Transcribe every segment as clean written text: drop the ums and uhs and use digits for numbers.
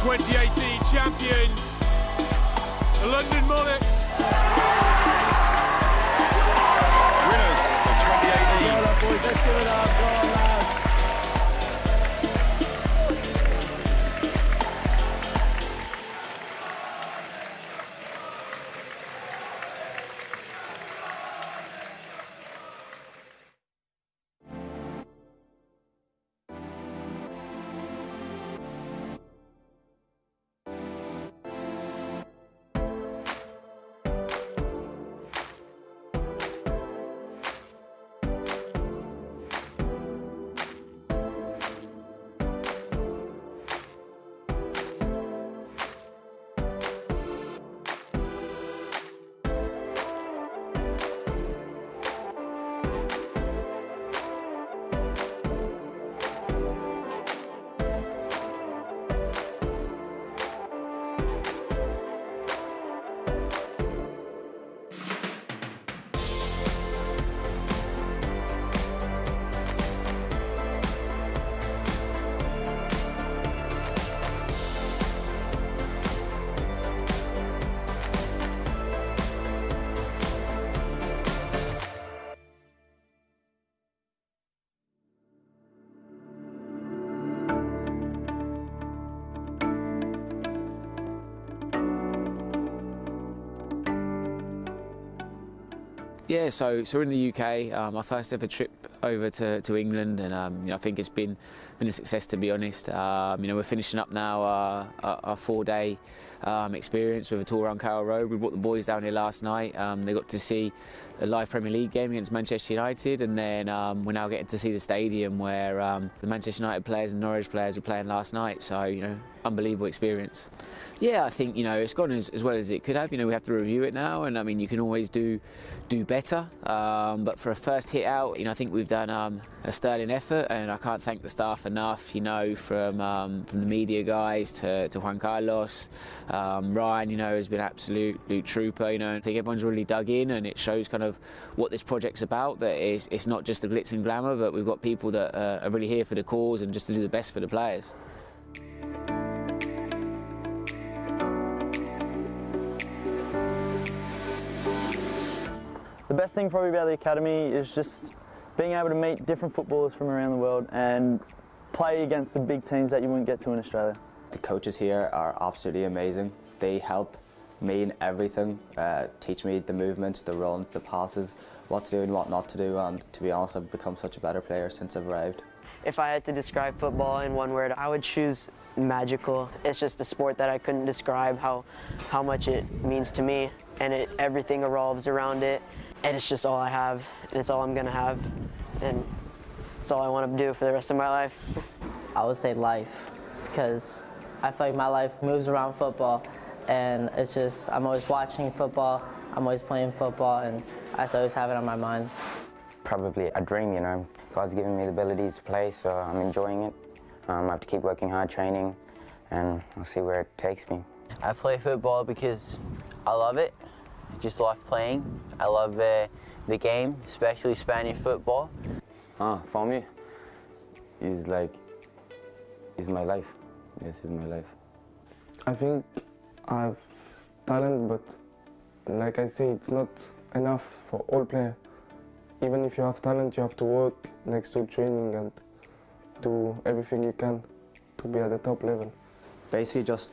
2018 champions, the London Monics. Winners of 2018. Well done, boys. Let's give it up. Go on, lads. Yeah, so we're in the UK. My first ever trip over to England, and I think it's been a success, to be honest. We're finishing up now our 4-day experience with a tour around Carroll Road. We brought the boys down here last night. They got to see a live Premier League game against Manchester United, and then we're now getting to see the stadium where the Manchester United players and Norwich players were playing last night. So unbelievable experience. Yeah, I think it's gone as well as it could have. We have to review it now, and I mean you can always do better. But for a first hit out, I think we've done a sterling effort, and I can't thank the staff enough. From the media guys to Juan Carlos, Ryan, has been an absolute trooper. I think everyone's really dug in, and it shows kind of what this project's about. That it's not just the glitz and glamour, but we've got people that are really here for the cause and just to do the best for the players. The best thing probably about the academy is just being able to meet different footballers from around the world and play against the big teams that you wouldn't get to in Australia. The coaches here are absolutely amazing. They help me in everything, teach me the movements, the run, the passes, what to do and what not to do, and to be honest, I've become such a better player since I've arrived. If I had to describe football in one word, I would choose magical. It's just a sport that I couldn't describe how much it means to me, and everything revolves around it, and it's just all I have, and it's all I'm gonna have, and it's all I want to do for the rest of my life. I would say life, because I feel like my life moves around football, and it's just, I'm always watching football, I'm always playing football, and I always have it on my mind. Probably a dream, God's given me the ability to play, so I'm enjoying it. I have to keep working hard, training, and I'll see where it takes me. I play football because I love it. I just love playing. I love the game, especially Spanish football. For me, it's my life. Yes, it's my life. I think I have talent, but like I say, it's not enough for all players. Even if you have talent, you have to work next to training and do everything you can to be at the top level. Basically just,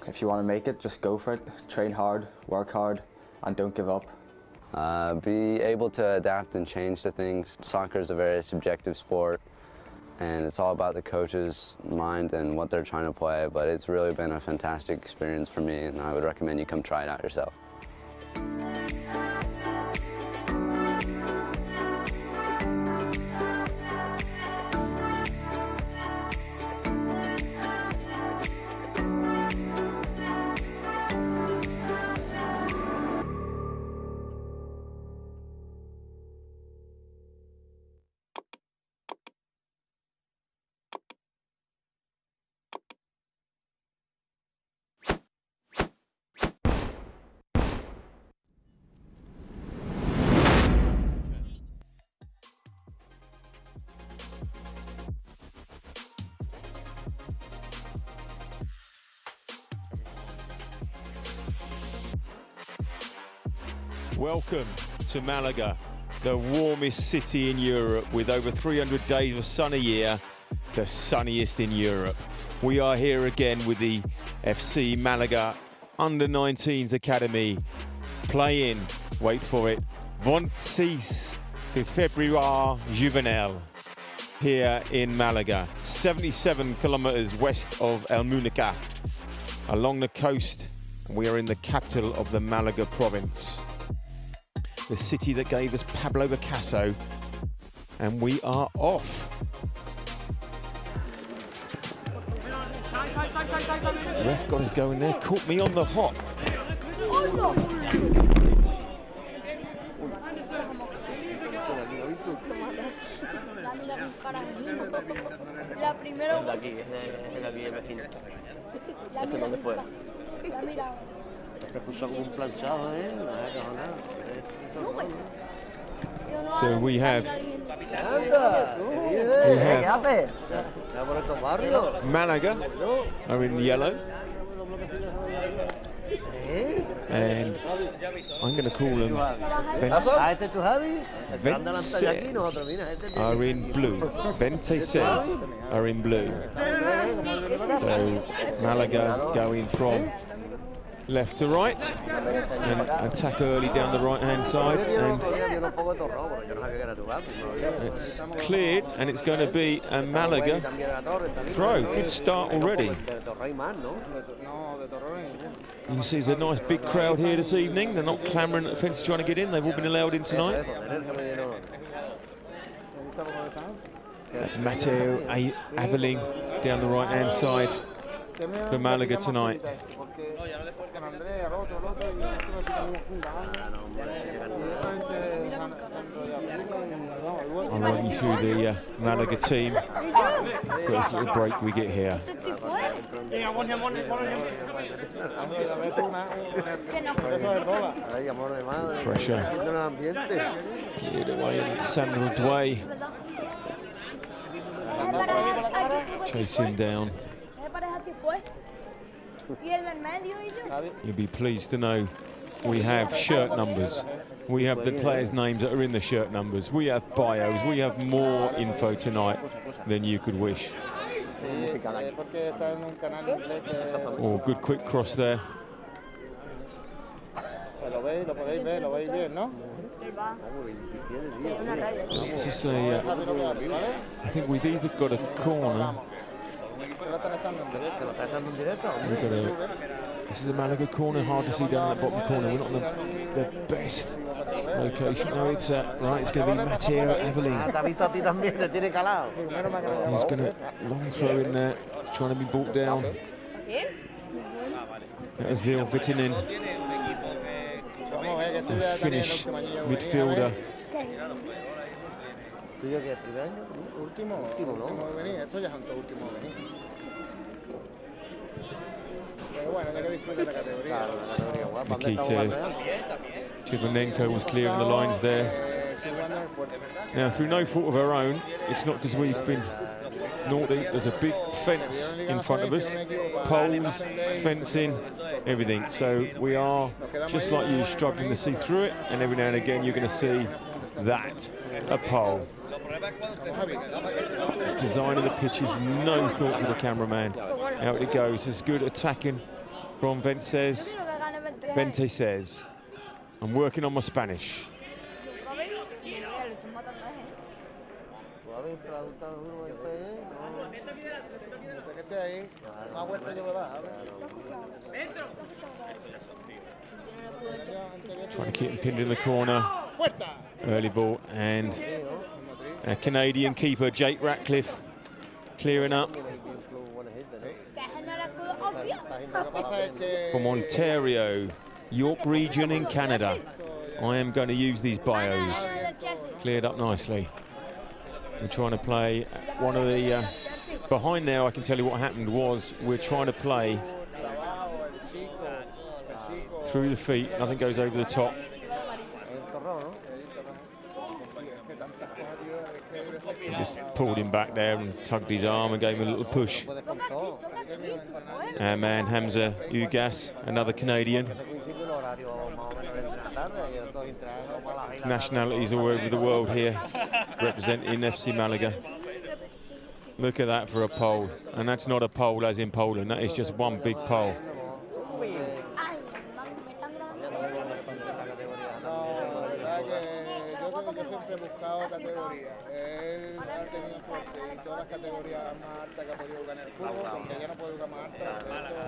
if you want to make it, just go for it. Train hard, work hard, and don't give up. Be able to adapt and change to things. Soccer is a very subjective sport, and it's all about the coach's mind and what they're trying to play, but it's really been a fantastic experience for me, and I would recommend you come try it out yourself. Welcome to Malaga, the warmest city in Europe, with over 300 days of sun a year, the sunniest in Europe. We are here again with the FC Malaga Under-19s Academy, playing, wait for it, 26 de FEBRERO Juvenil here in Malaga, 77 kilometers west of Almunica, along the coast. We are in the capital of the Malaga province, the city that gave us Pablo Picasso, and we are off. The ref got us going there, caught me on the hop. La primera. Es de aquí, es de aquí el vecino. ¿Este dónde fue? La mira. Te puso como un planchado, ¿eh? So we have Malaga are in yellow, and I'm going to call them Vences are in blue. Vences are in blue. So Malaga going from left to right and attack early down the right hand side, and it's cleared, and it's going to be a Malaga throw. Good start already. You can see there's a nice big crowd here this evening. They're not clamouring at the fence trying to get in. They've all been allowed in tonight. That's Matteo Aveling down the right hand side for Malaga tonight. I'll run you through the Malaga team. First little break we get here. Pressure. Cleared away, and Samuel Dway chasing down. You'll be pleased to know we have shirt numbers. We have the players' names that are in the shirt numbers. We have bios. We have more info tonight than you could wish. Oh, good quick cross there. This is a, I think we've either got a corner. This is a Malaga corner, hard to see down in the bottom corner. We're not in the best location. No, it's right, it's going to be Matteo Aveling. He's going to long throw in there. It's trying to be brought down. That was Vil Vittinen, the Finnish midfielder. Nikita Chivanenko was clearing the lines there. Now, through no fault of our own, it's not because we've been naughty. There's a big fence in front of us, poles, fencing, everything. So we are, just like you, struggling to see through it, and every now and again you're going to see that, a pole. Design of the pitch is no thought for the cameraman. Out it goes. It's good attacking from Vences. I'm working on my Spanish. Trying to keep him pinned in the corner. Early ball, and a Canadian keeper, Jake Ratcliffe, clearing up. From Ontario, York region in Canada. I am going to use these bios. Cleared up nicely. We're trying to play one of the... behind there, I can tell you what happened was we're trying to play through the feet. Nothing goes over the top. Just pulled him back there and tugged his arm and gave him a little push. Our man Hamza Ugas, another Canadian. Nationalities all over the world here representing FC Malaga. Look at that for a pole, and that's not a pole as in Poland, that is just one big pole.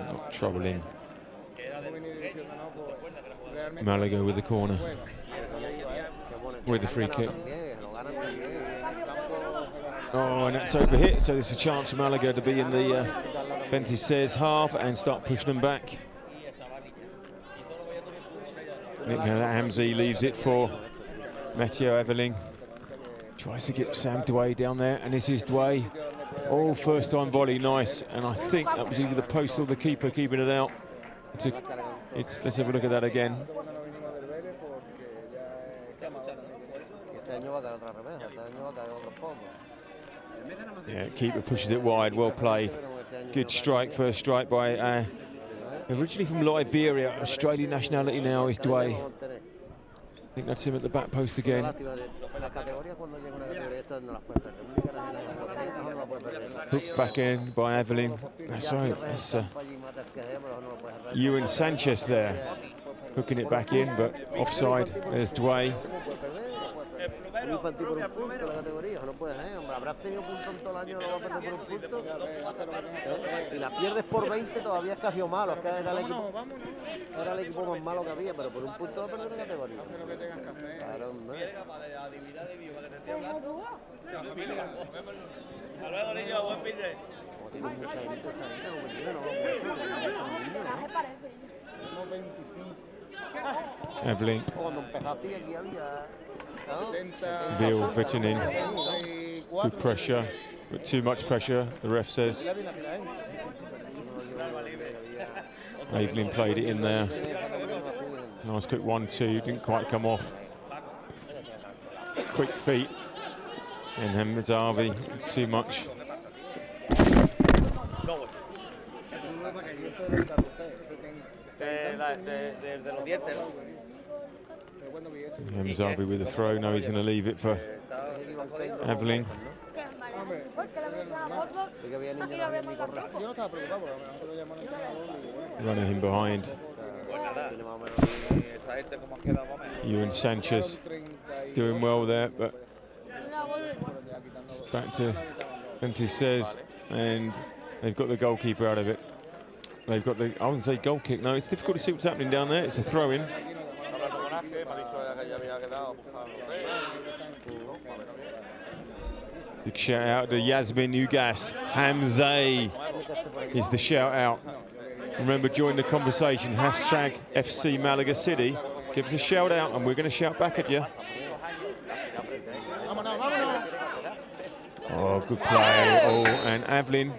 Not troubling Malaga with the corner, with the free kick. Oh, and that's over hit, so there's a chance for Malaga to be in the Benitez half and start pushing them back. Nick Hamzi leaves it for Mathieu Eveling. Tries to get Sam Douay down there, and this is Douay. Oh, first time volley, nice. And I think that was either the post or the keeper keeping it out. Let's have a look at that again. Yeah, keeper pushes it wide, well played. Good strike, first strike by originally from Liberia, Australian nationality now is Douay. I think that's him at the back post again. Hooked back in by Eveling. That's right, that's U19 there. Hooking it back in, but offside. There's Douay. Si la pierdes por 20 todavía es casi malo, es que era el equipo más malo que había, pero por un punto va a perder la categoría. Claro, no. Eveling. Cuando empezaste aquí había Veal fitting in. Good pressure, but too much pressure, the ref says. Eveling played it in there. Nice quick 1-2, didn't quite come off. Quick feet. And then Mazavi, it's too much. Mazavi with a throw, now he's going to leave it for Eveling. Running him behind. Ewan Sanchez doing well there, but it's back to Benitez, and they've got the goalkeeper out of it. They've got the, I wouldn't say goal kick, no, it's difficult to see what's happening down there. It's a throw in. Big shout out to Yasmin Ugas. Hamza is the shout out. Remember, join the conversation, hashtag FC Malaga City. Give us a shout out and we're going to shout back at you. Oh, good play. Oh, and Eveling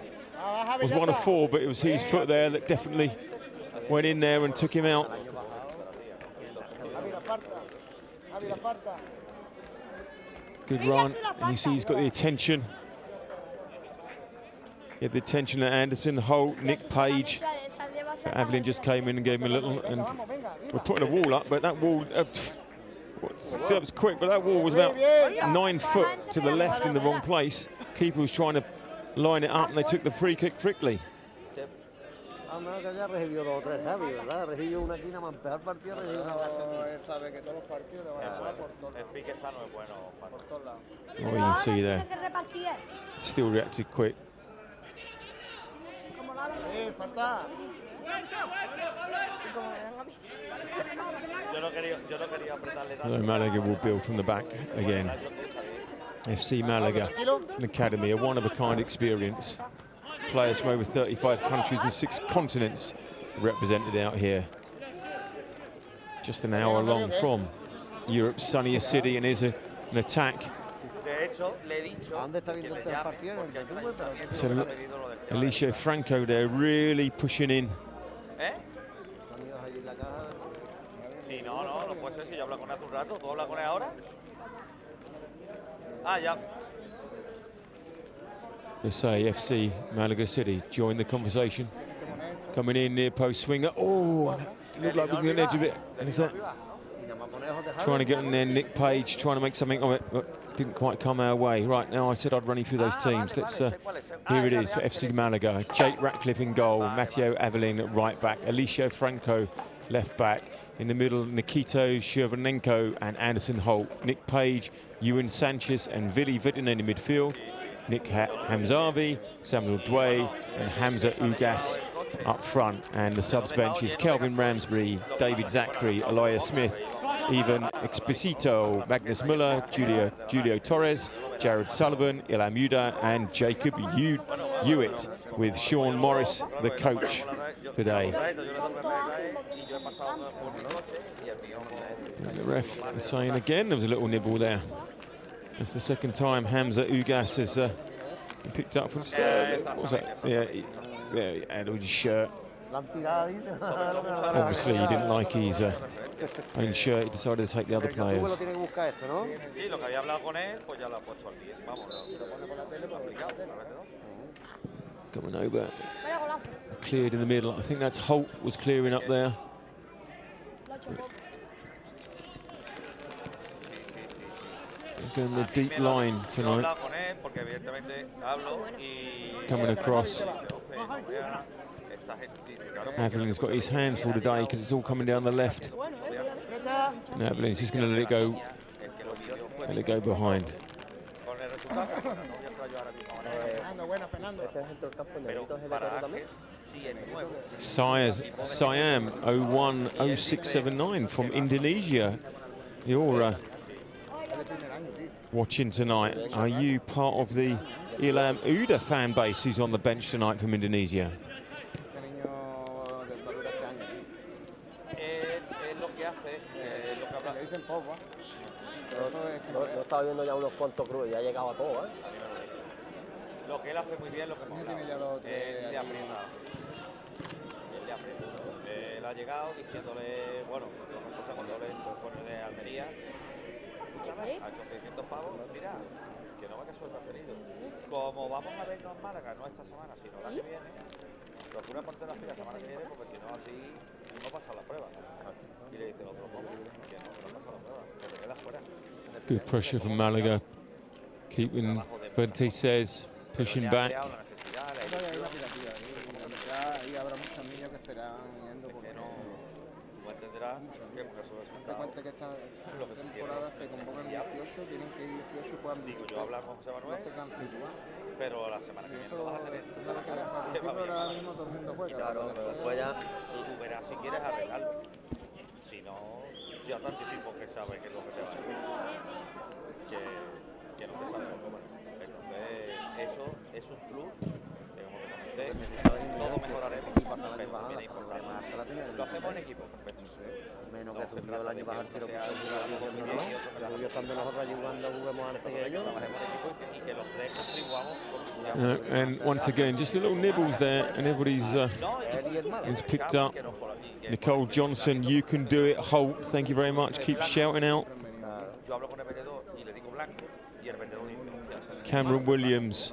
was one of four, but it was his foot there that definitely went in there and took him out. Good run, and you see he's got the attention. He had the attention at Anderson, Holt, Nick Page. But Eveling just came in and gave him a little, and we're putting a wall up, but that wall, that was quick, but that wall was about 9 foot to the left in the wrong place. Keeper was trying to line it up, and they took the free kick quickly. Oh, you can see there, still reacted quick. So Malaga will build from the back again. FC Malaga, an academy, a one-of-a-kind experience. Players from over 35 countries and 6 continents represented out here. Just an hour long from Europe's sunniest city, and is an attack. So Alicia Franco there really pushing in. To say FC Malaga City join the conversation. Coming in near post swinger. Oh, it looked like we're going to edge a bit. And is that trying to get on there. Nick Page trying to make something of it, but didn't quite come our way. Right, now I said I'd run you through those teams. Let's here it is for FC Malaga. Jake Ratcliffe in goal, Matteo Avelin at right back, Alicia Franco left back. In the middle, Nikito Shirvanenko and Anderson Holt. Nick Page, Ewan Sanchez and Vili Vidinen in midfield. Nick Hamzavi, Samuel Dway and Hamza Ugas up front. And the subs bench is Kelvin Ramsbury, David Zachary, Elias Smith, Ivan Explicito, Magnus Muller, Julio Torres, Jared Sullivan, Ilham Yuda and Jacob Hewitt, with Sean Morris, the coach today. And the ref is saying again there was a little nibble there. It's the second time Hamza Ugas has been picked up from what was that? Yeah, he had his shirt. Obviously he didn't like his own shirt, he decided to take the other players. Coming over, cleared in the middle. I think that's Holt was clearing up there. Again, the deep line tonight. Coming across. Avelin's got his hands full today because it's all coming down the left. And Avelin's just going to let it go behind. Siam 010679 from Indonesia. You're watching tonight. Are you part of the Ilham Uda fan base who's on the bench tonight from Indonesia? Lo que él hace muy bien, lo que hemos hablado, él le aprieta. Él ha llegado diciéndole, bueno, lo que pasa cuando él se pone de Almería, escúchame, a 800 pavos, mira, que no va que suelta salido. Como vamos a vernos en Málaga, no esta semana, sino la que viene, procura ponte la fila la semana que viene, porque si no, así no pasa la prueba. Y le dice el otro, ¿cómo? Que no pasa la prueba, que te quedas fuera. Good pressure from Malaga, keeping Vente says. Pushing back. Pero la semana que viene lo vas a tener. Tú verás si quieres arreglarlo. Si no, ya te anticipo que sabes que es lo que te va a decir. Que no te sale el número. Eso es un plus, como te comenté, todo mejoraremos, pero también es importante. Lo hacemos en equipo, perfecto. Menos que tú el año pasado quiero que yo cuando nosotros allí jugando juguemos antes que ellos, trabajemos en equipo y que los tres contribuamos. And once again, just the little nibbles there, and everybody's is picked up. Nicole Johnson, you can do it. Holt, thank you very much. Keep shouting out. Cameron Williams,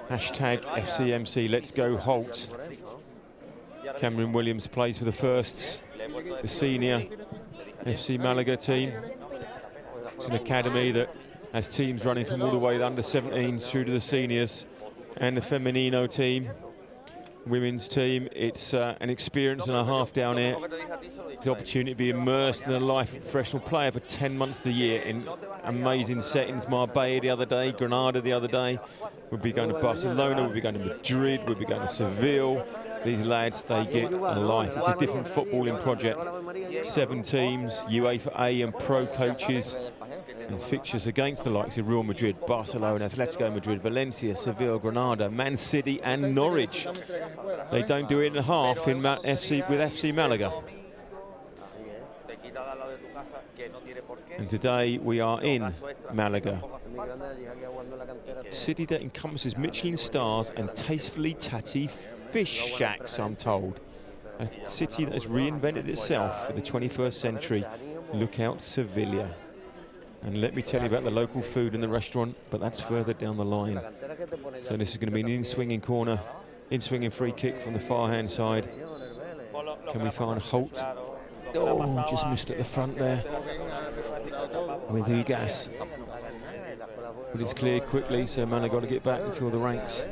hashtag FCMC, let's go Holt. Cameron Williams plays for the firsts, the senior FC Malaga team. It's an academy that has teams running from all the way to under 17s through to the seniors, and the Femenino team, women's team. It's an experience and a half down here. It's the opportunity to be immersed in the life of a professional player for 10 months of the year in amazing settings. Marbella the other day, Granada the other day. We'll be going to Barcelona, we'll be going to Madrid, we'll be going to Seville. These lads, they get a life. It's a different footballing project. 7 teams, UEFA A and pro coaches, and fixtures against the likes of Real Madrid, Barcelona, Atletico Madrid, Valencia, Seville, Granada, Man City and Norwich. They don't do it in half in with FC Malaga. And today we are in Malaga, city that encompasses Michelin stars and tastefully tatty fish shacks, I'm told. A city that has reinvented itself for the 21st century. Look out Sevilla. And let me tell you about the local food in the restaurant, but that's further down the line. So this is going to be an in-swinging corner, in-swinging free kick from the far-hand side. Can we find Holt? Oh, just missed at the front there. with Ugas. But it's cleared quickly, so Malaga got to get back and fill the ranks.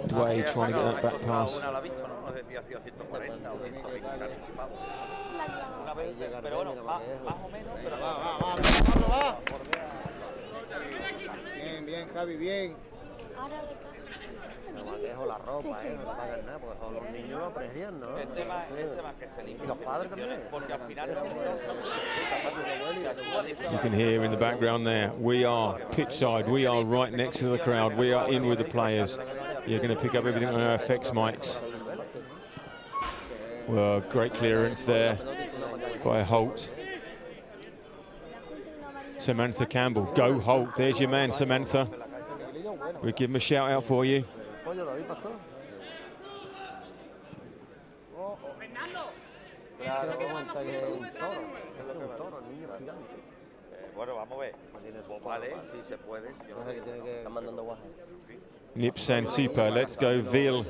Dway trying to get that back pass. Bien, bien, Javi, bien. No dejo la ropa, no pagan nada, porque todos los niños lo aprecian, ¿no? El tema es que se limiten. Y los padres también. Porque al final You can hear in the background there, we are pitch side, we are right next to the crowd, we are in with the players. You're going to pick up everything on our FX mics. Well, great clearance there by Holt. Samantha Campbell, go Holt, there's your man Samantha. We'll give him a shout out for you. Bueno, vamos a ver. Vale, si se puede. Yo no sé qué tiene que mandando guaje. Nipsan Super, let's go Veal.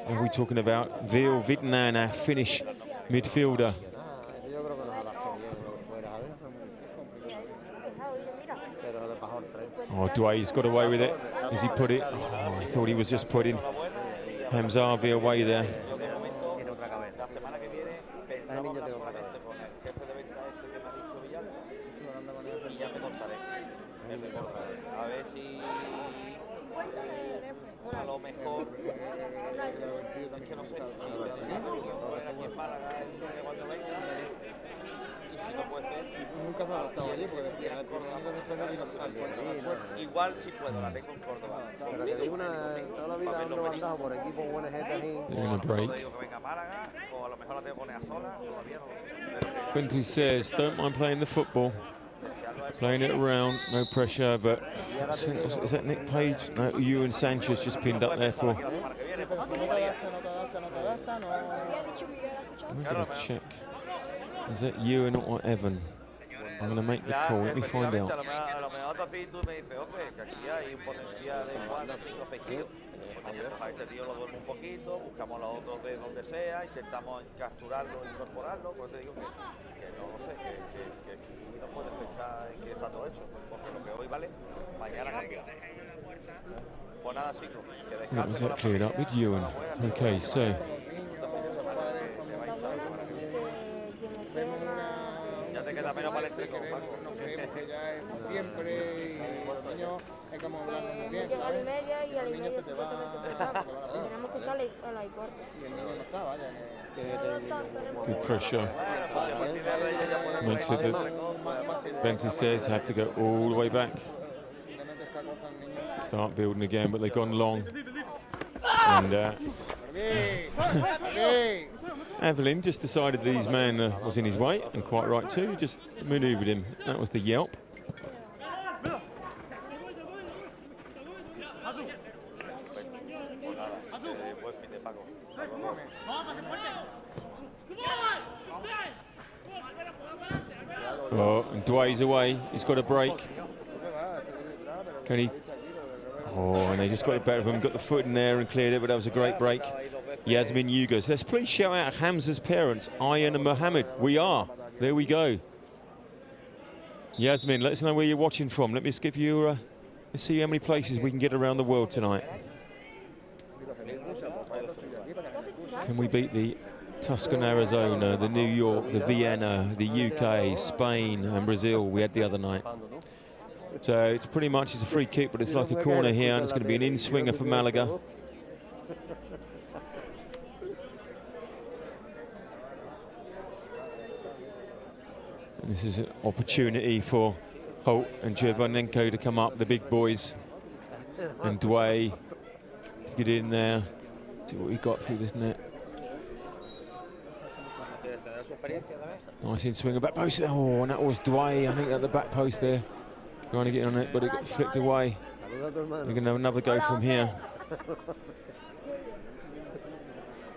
Are we talking about Veal Vidnan, our Finnish midfielder? Oh, Dway's got away with it. As he put it, oh, I thought he was just putting Hamzavi away there. A ver si a lo mejor es que no sé aquí en Málaga cuando venga y si no puede ser nunca me ha gustado allí porque después igual si puedo la tengo en Córdoba pero te digo toda la vida ando andado por equipos buenas gente ahí que venga Málaga o a lo mejor la tengo que poner a sola todavía no lo sé. Quinty says don't mind playing the football, playing it around, no pressure, but is that Nick Page? No, Ewan Sanchez just pinned up there for. I'm going to check. Is that Ewan or Evan? I'm going to make the call. Let me find out. A lo mejor también tú me dices, José, que aquí hay un potencial de 4, 5, 6 tíos. Entonces, a este tío lo duermo un poquito, buscamos a los otros de donde sea, intentamos capturarlo, incorporarlo. Pues te digo que no lo sé, que aquí no puedes pensar en que está todo hecho, porque lo que hoy vale, mañana cambia. Pues nada, chicos, que That was descansen. that cleared up with Ewan. Okay, so. Ya te queda menos para el estreno, no creemos que ya es siempre y los niños es como hablando muy bien, Llega a la ¿sabes? media y a la Los niños media se te van tenemos que estar a la y cuarto. y el niño no está, vaya. Good pressure. Makes it that Benty says have to go all the way back. Start building again, but they've gone long. And Evelyn just decided that his man was in his way, and quite right too, just manoeuvred him. That was the yelp. Oh, and Dway's away. He's got a break. Can he? Oh, and they just got the better of him, got the foot in there and cleared it, but that was a great break. Yasmin Ugas. Let's please shout out Hamza's parents, Ayan and Mohammed. We are. There we go. Yasmin, let us know where you're watching from. Let me just give you, let's see how many places we can get around the world tonight. Can we beat the Tuscan, Arizona, the New York, the Vienna, the UK, Spain and Brazil we had the other night? So it's pretty much, it's a free kick, but it's like a corner here, and it's going to be an in-swinger for Malaga. And this is an opportunity for Holt and Jovanenko to come up, the big boys. And Dway to get in there, see what we got through this net. Nice in-swinger, back post. Oh, and that was Dway, I think, at the back post there. Trying to get on it, but it got flicked away. They're going to have another go from here.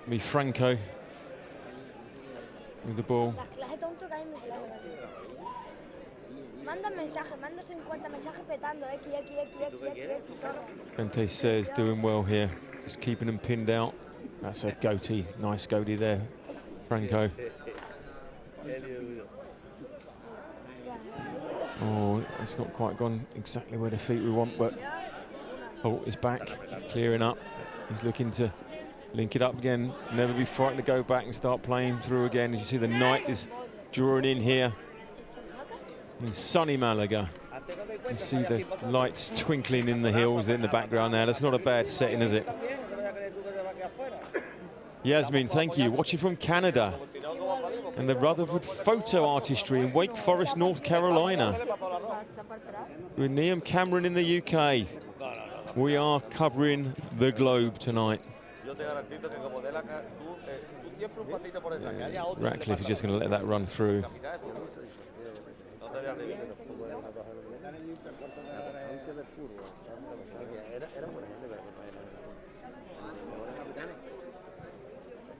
Be Franco with the ball. Bente says doing well here, just keeping them pinned out. That's a goatee, nice goatee there Franco. Oh, it's not quite gone exactly where the feet we want, but Holt is back, clearing up. He's looking to link it up again. Never be frightened to go back and start playing through again. As you see, the night is drawing in here in sunny Malaga. You see the lights twinkling in the hills in the background there. That's not a bad setting, is it? Yasmin, thank you. Watching from Canada. And the Rutherford photo artistry in Wake Forest, North Carolina. With Liam Cameron in the UK. We are covering the globe tonight. Ratcliffe is just going to let that run through.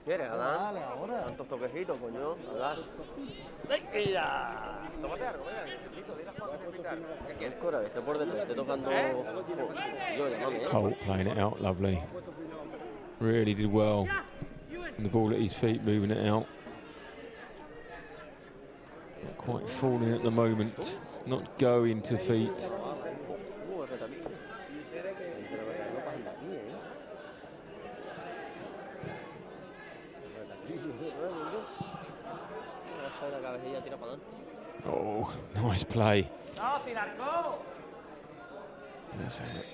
¿Quieres, Adán? Tantos toquecitos, coño. Adán. Tómate algo, venga. Di las cosas que invitar. ¿Qué quieres? Cora, que esté por detrás, esté tocando. Yo, llámame. Colt playing it out, lovely. Really did well. And the ball at his feet, moving it out. Not quite falling at the moment. It's not going to feet. Oh, nice play.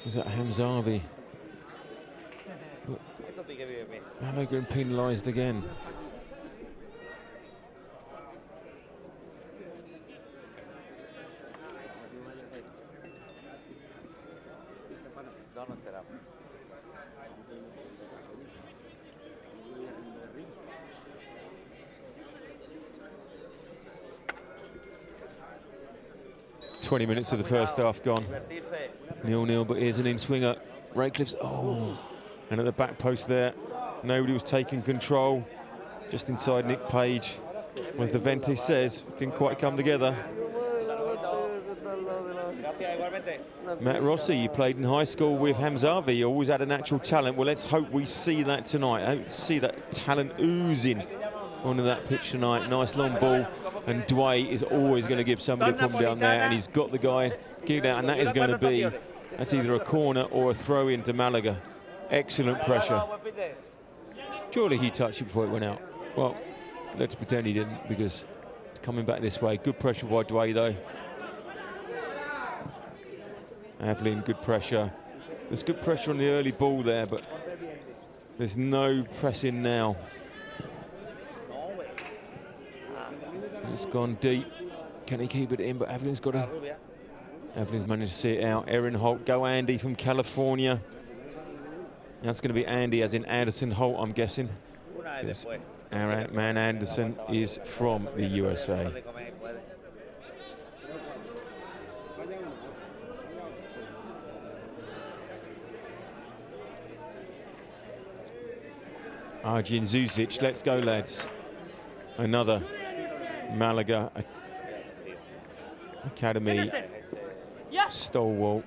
Was that Hamzavi? Malaga penalised again. No esperamos. 20 minutes of the first half gone. 0-0, but here's an in-swinger. Ratcliffe's, oh, and at the back post there, nobody was taking control. Just inside Nick Page. As the Vente says, didn't quite come together. Matt Rossi, you played in high school with Hamzavi, you always had a natural talent. Well, let's hope we see that tonight. I hope to see that talent oozing onto that pitch tonight. Nice long ball, and Dway is always going to give somebody a problem down there, and he's got the guy geared out, and that is going to be, that's either a corner or a throw into Malaga. Excellent pressure. Surely he touched it before it went out. Well, let's pretend he didn't, because it's coming back this way. Good pressure by Dway, though. Avelin, good pressure. There's good pressure on the early ball there, but there's no pressing now. It's gone deep. Can he keep it in? But Avelin's got to. Avelin's managed to see it out. Erin Holt, go Andy from California. That's going to be Andy, as in Anderson Holt, I'm guessing. Yes. Our man Anderson is from the USA. Arjun Zuzic, let's go, lads. Another Malaga Academy stalwart.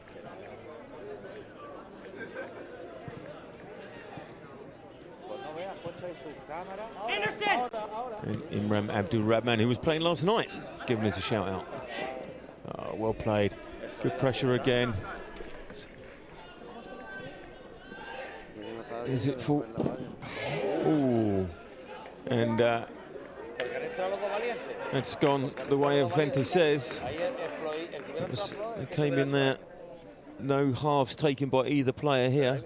And Imran Abdul Rahman, who was playing last night, is giving us a shout out. Oh, well played. Good pressure again. Is it full? Ooh. And it's gone the way of Vente says. It came in there. No halves taken by either player here.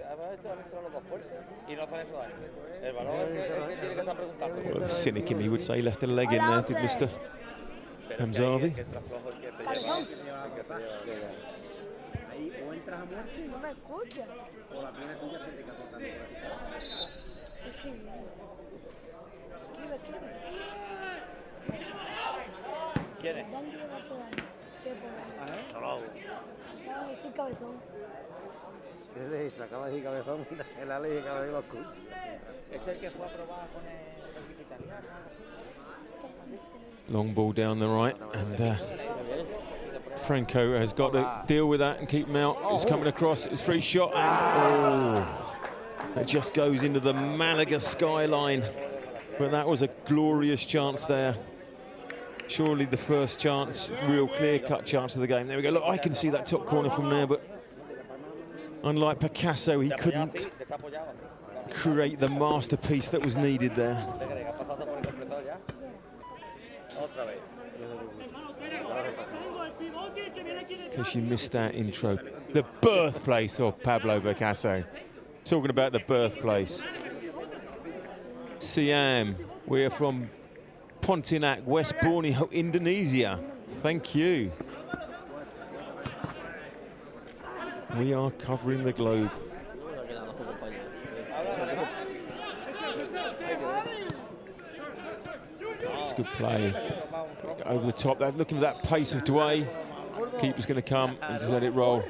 Well, the cynic in me would say left a leg in there, did Mr. Hamzavi. ¿Quién es? Se acaba de decir cabezón, el Ale y cada vez lo escucha. Es el que fue a probar con el equipo italiano. Long ball down the right, and Franco has got to deal with that and keep him out. It's coming across, it's free shot, and it just goes into the Malaga skyline. But that was a glorious chance there. Surely the first chance, real clear-cut chance of the game. There we go. Look, I can see that top corner from there, but unlike Picasso, he couldn't create the masterpiece that was needed there. Because you missed that intro. The birthplace of Pablo Picasso. Talking about the birthplace. Siam, we're from Pontianak, West Borneo, Indonesia. Thank you. We are covering the globe. It's good play. Over the top. They're looking for that pace of Douay. Keeper's going to come and just let it roll.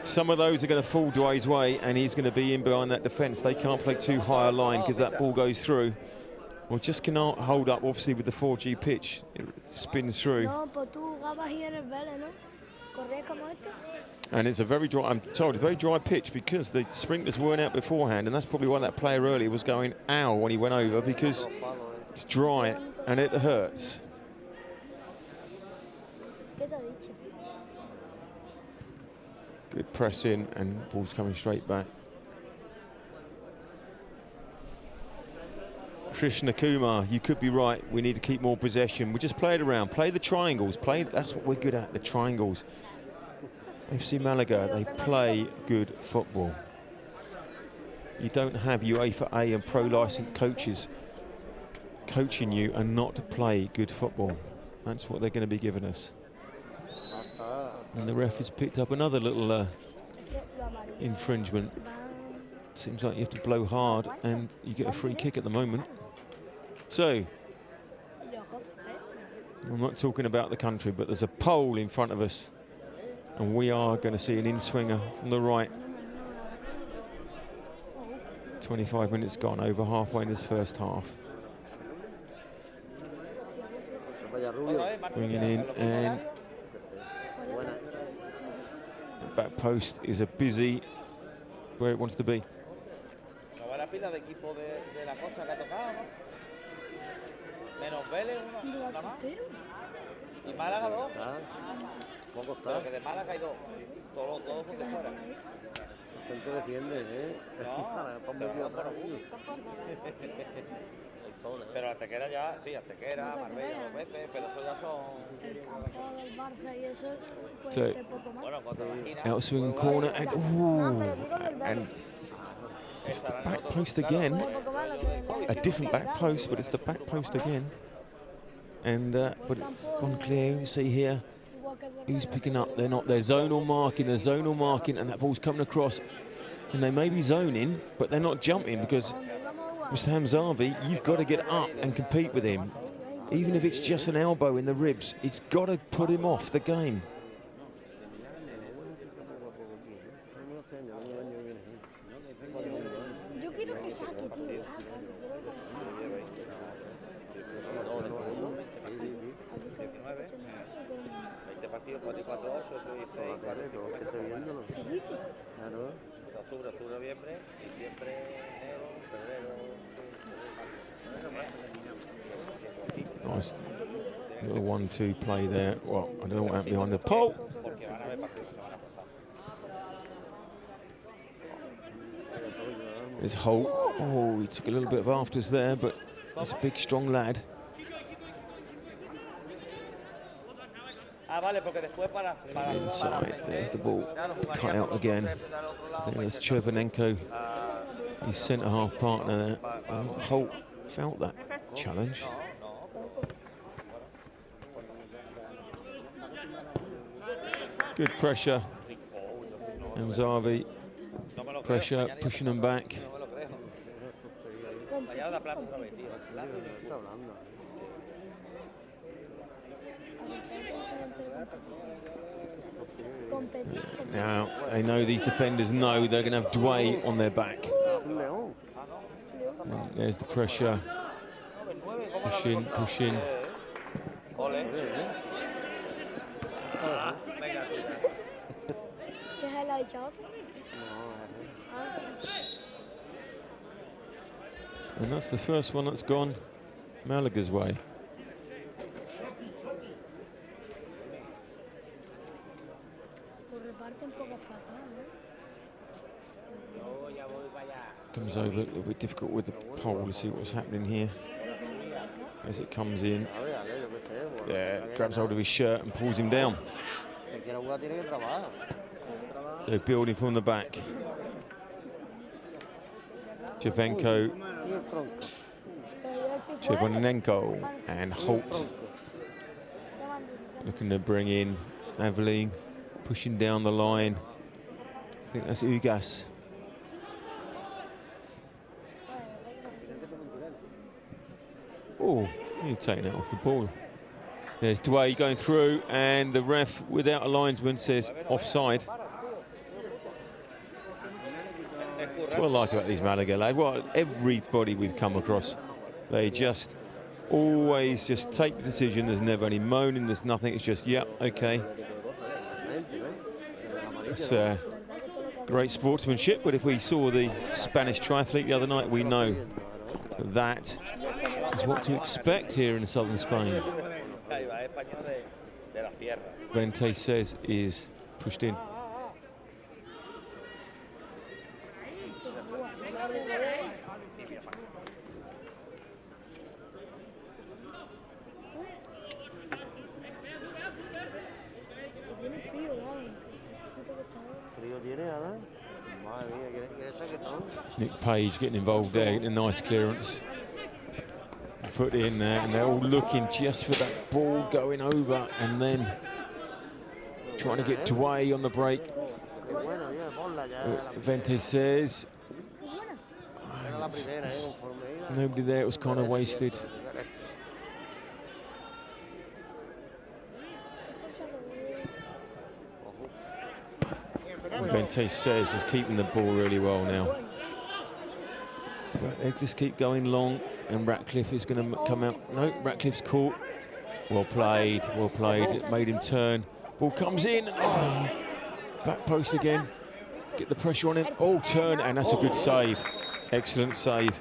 Some of those are going to fall Douay's way, and he's going to be in behind that defence. They can't play too high a line because that ball goes through. Well, just cannot hold up, obviously, with the 4G pitch. It spins through. And it's a very dry, I'm told, a very dry pitch because the sprinklers weren't out beforehand, and that's probably why that player earlier was going ow when he went over, because it's dry and it hurts. Good pressing, and ball's coming straight back. Krishna Kumar, you could be right. We need to keep more possession. We just play it around. Play the triangles. That's what we're good at, the triangles. FC Malaga, they play good football. You don't have UEFA A and pro licensed coaches coaching you and not to play good football. That's what they're going to be giving us. And the ref has picked up another little infringement. Seems like you have to blow hard and you get a free kick at the moment. So, I'm not talking about the country, but there's a pole in front of us, and we are going to see an in-swinger from the right. 25 minutes gone, over halfway in this first half. Bringing in, and the back post is a busy where it wants to be. Menos Vélez, una más. Y Málaga 2. Poco está. Porque de Málaga hay 2. Todos juntos fuera. Gente defiende, ¿eh? Pero Antequera ya, sí, Antequera, Marbella 2 veces, pero eso ya son... El campo del Barça y eso puede So, ser poco más. Bueno, cuando imaginas... Out swing corner, and and it's the back post again. A different back post, but it's the back post again. And but it's gone clear. You see here, who's picking up? They're not. They're zonal marking. They're zonal marking, and that ball's coming across. And they may be zoning, but they're not jumping because Mr. Hamzavi, you've got to get up and compete with him. Even if it's just an elbow in the ribs, it's got to put him off the game. Octubre, noviembre, diciembre, enero, febrero. Nice little 1-2 play there. Well, I don't know what happened behind the pole. There's Holt. Oh, he took a little bit of afters there, but he's a big, strong lad. Inside, there's the ball. Cut out again. There's Chervenenko, his centre-half partner there. Holt felt that challenge. Good pressure. Hamzavi, pressure, pushing them back. Now, they know these defenders know they're going to have Douay on their back. And there's the pressure. Push in, push in. And that's the first one that's gone Malaga's way. Comes over, a little bit difficult with the pole to see what's happening here. As it comes in, yeah, grabs hold of his shirt and pulls him down. They're building from the back. Chevanenko and Holt looking to bring in Aveline, pushing down the line. I think that's Ugas. Oh, you're taking it off the ball. There's Dway going through, and the ref, without a linesman, says offside. That's what I like about these Malaga lads. Well, everybody we've come across, they just always just take the decision. There's never any moaning, there's nothing. It's just, yeah, okay. It's great sportsmanship, but if we saw the Spanish triathlete the other night, we know that is what to expect here in southern Spain. Vente says is pushed in. Nick Page getting involved there, getting a nice clearance. Foot in there, and they're all looking just for that ball going over, and then trying to get Dway on the break. Vente says nobody there, it was kind of wasted. Vente says is keeping the ball really well now. But they just keep going long, and Ratcliffe is going to come out. No, Ratcliffe's caught. Well played, well played. It made him turn. Ball comes in. Oh, back post again. Get the pressure on him. Oh, turn, and that's a good save. Excellent save.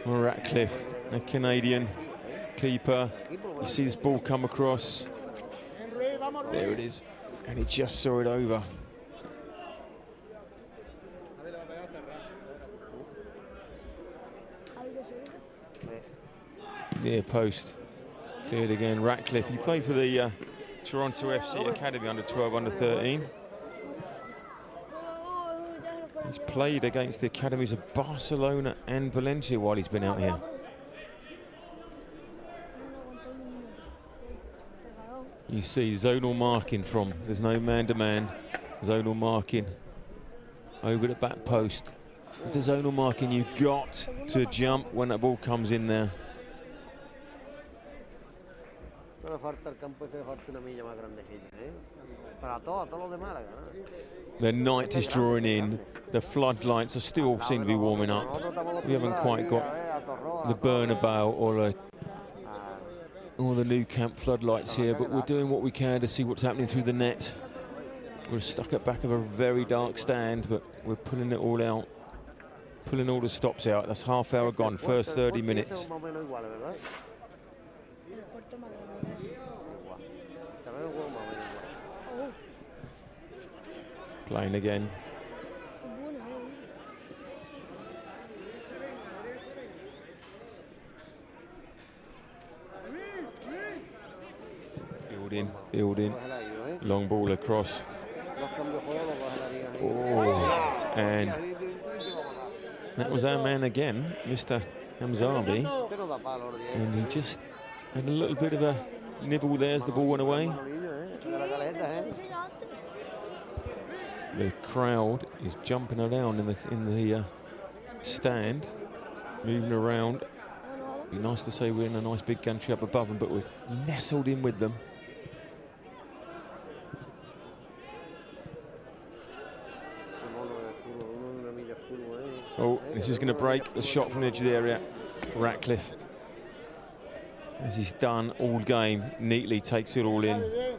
Ratcliffe, a Canadian keeper. You see this ball come across. There it is, and he just saw it over. Near post, cleared again. Ratcliffe, he played for the Toronto FC Academy under 12, under 13. He's played against the academies of Barcelona and Valencia while he's been out here. You see zonal marking from, there's no man-to-man, zonal marking over the back post. With the zonal marking, you've got to jump when that ball comes in there. The night is drawing in, the floodlights are still seem to be warming up. We haven't quite got the Bernabeu or the Nou Camp floodlights here, but we're doing what we can to see what's happening through the net. We're stuck at back of a very dark stand, but we're pulling it all out, pulling all the stops out. That's half hour gone, first 30 minutes. Playing again. Building, long ball across. Oh, and that was our man again, Mr. Hamzavi, and he just had a little bit of a nibble there as the ball went away. The crowd is jumping around in the stand, moving around. Be nice to say we're in a nice big gantry up above them, but we've nestled in with them. Oh, this is going to break the shot from the edge of the area. Ratcliffe, as he's done all game, neatly takes it all in.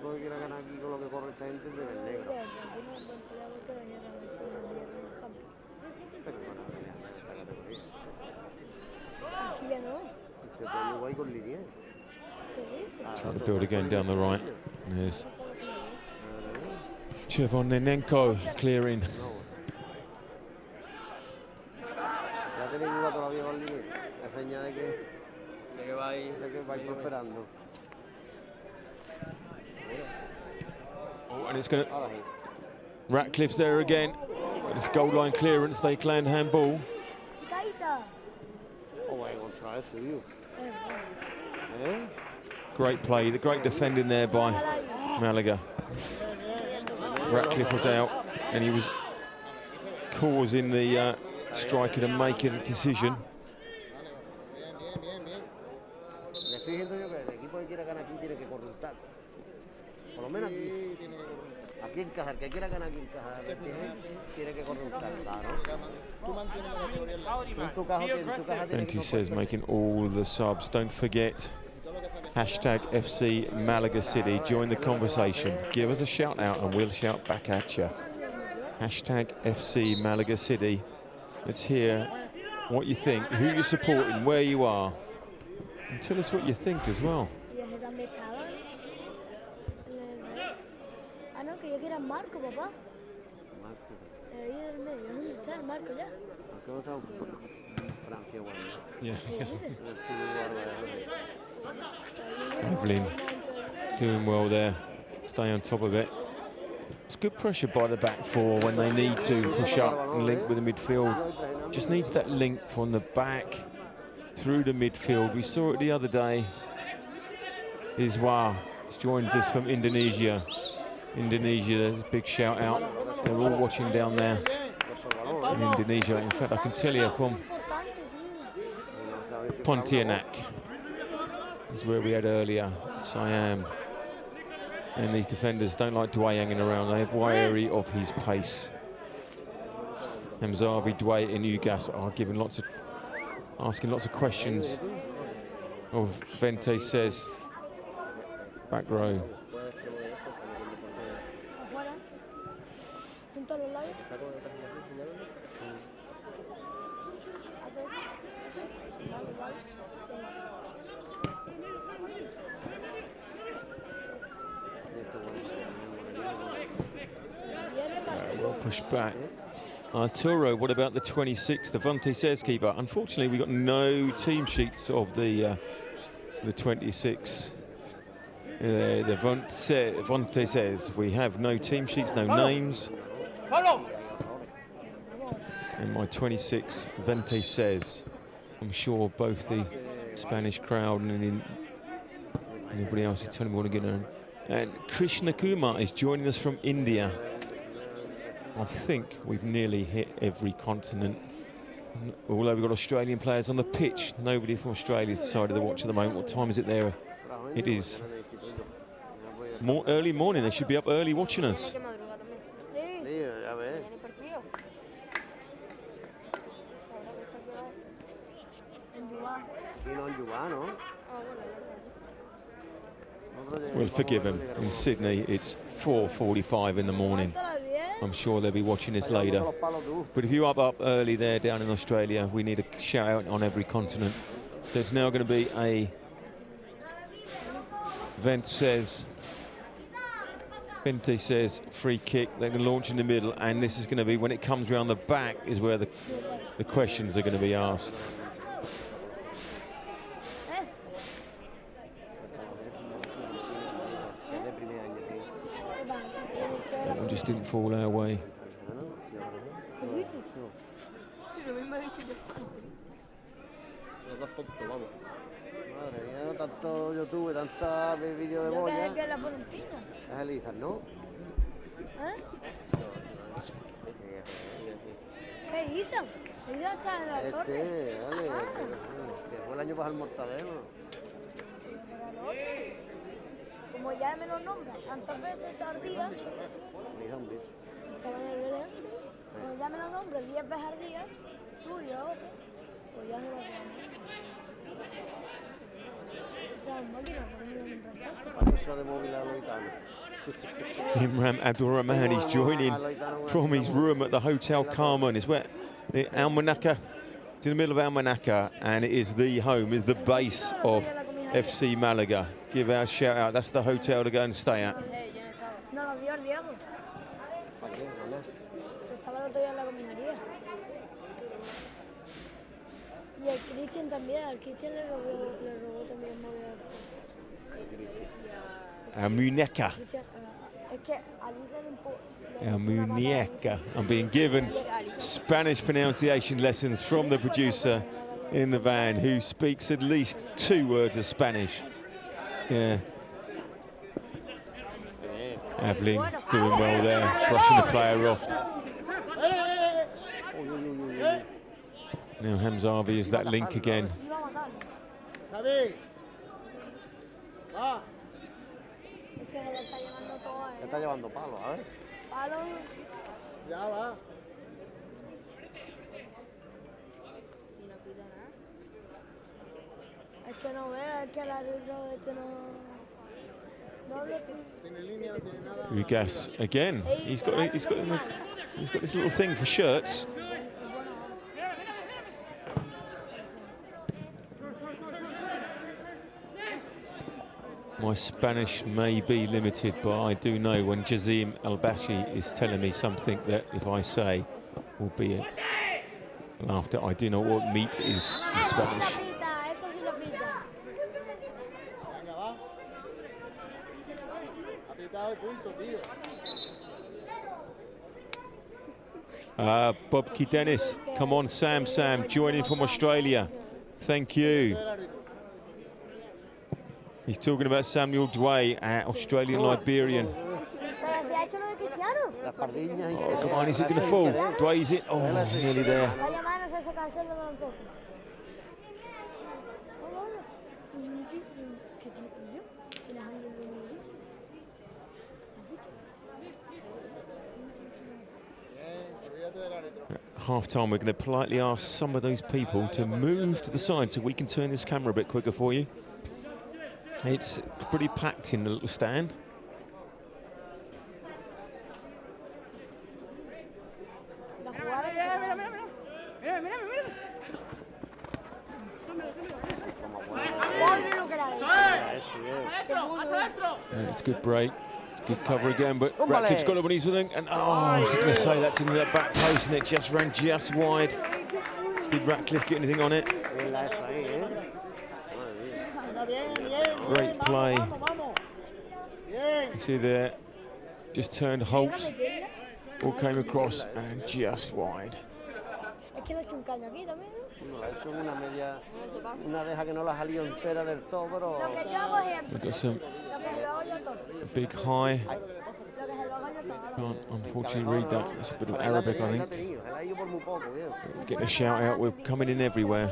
equipo que quiera ganar aquí con lo que corre esta gente es de negro. Pero bueno, ya en esta categoría. Aquí ya no. Este pueblo igual con línea. Trying to build again down the right. There's Chevonenko clearing. Ya tenéis uno todavía con línea. Es señal de que vais prosperando. Oh, and it's going to... Ratcliffe's there again. It's goal line clearance, they land handball. Oh, vaya contra eso, tío. ¿Eh? Great play, the great defending there by Malaga. Ratcliffe was out and he was causing the striker to make a decision. Le estoy diciendo yo que el equipo que quiera ganar aquí tiene que corruptar. Por lo menos aquí. Aquí encajar, que quiera ganar aquí encajar. Tiene que corruptar, claro. En tu caja tiene Venti says making all the subs. Don't forget, hashtag FC Malaga City. Join the conversation. Give us a shout out and we'll shout back at you. Hashtag FC Malaga City. Let's hear what you think, who you're supporting, where you are. And tell us what you think as well. Ah, no, que yo quiera Marco, papá. Marco. Ahí en el medio. ¿Dónde está el Marco ya? Marco está en Francia, bueno. Yeah. Evelyn doing well there. Stay on top of it. It's good pressure by the back four when they need to push up and link with the midfield. Just needs that link from the back through the midfield. We saw it the other day. Iswa has joined us from Indonesia. Indonesia, there's a big shout out. They're all watching down there in Indonesia. In fact, I can tell you from Pontianak is where we had earlier, Siam. And these defenders don't like Dway hanging around. They're wary of his pace. Hamzavi, Dway and Ugas are asking lots of questions of Vente says. Back row. Well pushed back. Arturo, what about the 26th? The Vente says keeper. Unfortunately, we got no team sheets of the 26. The Vente says we have no team sheets, no names. And my 26, Vente says. I'm sure both the Spanish crowd and anybody else is telling me what to get on. And Krishna Kumar is joining us from India. I think we've nearly hit every continent. Although we've got Australian players on the pitch, nobody from Australia's decided to watch at the moment. What time is it there? It is early morning. They should be up early watching us. We'll forgive him. In Sydney, it's 4:45 in the morning. I'm sure they'll be watching this later. But if you're up early there down in Australia, we need a shout out on every continent. There's now going to be a Vente says free kick. They're going to launch in the middle, and this is going to be, when it comes around the back, is where the questions are going to be asked. That one just didn't fall our way. Madre mía, tanto YouTube, tanta vídeo de boya. Es Elizar, ¿no? ¿Qué hizo? Ella está en la torre. Vale, que fue el año pasado el Mortadelo. Como ya me lo nombras tantas veces al día, como ya me lo nombras 10 veces al día, tú y yo, pues ya no lo tengo. O sea, un máquina, por mí no me eso de móvil a los gitanos. Imran Abdulrahman is joining from his room at the Hotel Carmen. It's where the Almanacca, it's in the middle of Almanacca, and it is the home, is the base of FC Malaga. Give our shout out. That's the hotel to go and stay at. No lo vio el Diego. Estaba el otro día en la comisaría. Y el Christian también, al Christian le robó también el móvil. Our Muñeca. Es que Our Muñeca. I'm being given Spanish pronunciation lessons from the producer in the van, who speaks at least 2 words of Spanish. Yeah. Aveling doing well there, brushing the player off. Now Hamzavi is that link again. David, va. Le está llevando palo, a ver. Palo. Ya va. Es que no vea, es que el árbitro este no Tiene línea, no tiene nada. Ugas again. He's got this little thing for shirts. My Spanish may be limited, but I do know when Jazim Al-Bashi is telling me something that if I say will be laughter. I do know what meat is in Spanish. Bob Key Dennis, come on Sam, joining from Australia. Thank you. He's talking about Samuel Dway, Australian Liberian. Oh, come on, is it going to fall? Dway's it. Oh, nearly there. At half-time, we're going to politely ask some of those people to move to the side so we can turn this camera a bit quicker for you. It's pretty packed in the little stand. It's a good break. It's a good cover again, but Ratcliffe's got up on his thing, and I was going to say that's in that back post, and it just ran just wide. Did Ratcliffe get anything on it? Great play. You see there, just turned Holt, all came across and just wide. Eso es una media, una deja que no la salió entera del todo, pero... We've got some big high. Can't unfortunately read that. It's a bit of Arabic, I think. Getting a shout out, we're coming in everywhere.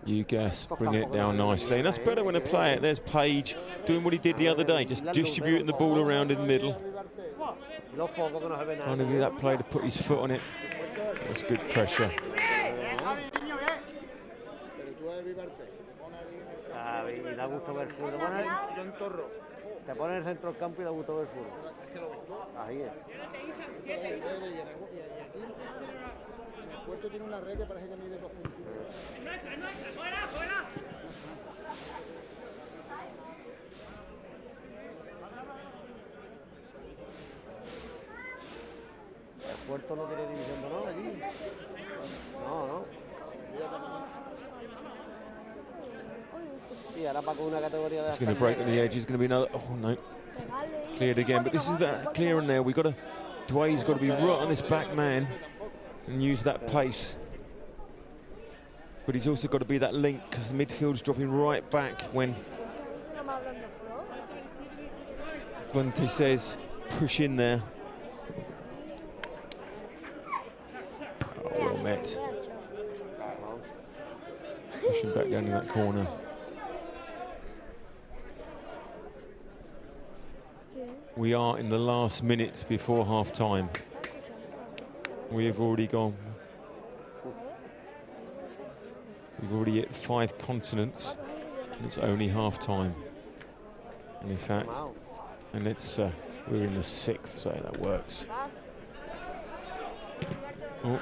You guess, bringing it down nicely. And that's better when they play it. There's Page doing what he did the other day, just distributing the ball around in the middle. Trying to do that play to put his foot on it. That's good pressure. Y da gusto ver fútbol. Te pones en el centro del campo y da gusto ver fútbol. Ahí es. El puerto tiene una red que parece que mide 2 centímetros. El puerto no tiene división de honor allí. No, no. Sí, ahora para con una categoría de... He's going to break at the edge. He's going to be another... Oh, no. Cleared again. But this is that clearing there. We've got to... Dway's got to be right on this back man and use that pace. But he's also got to be that link because the midfield's dropping right back when Vente says push in there. Oh, well met. Pushing back down in that corner. We are in the last minute before half-time. We have already gone. We've already hit 5 continents. And it's only half time. And in fact, and it's we're in the 6th, so that works. Oh.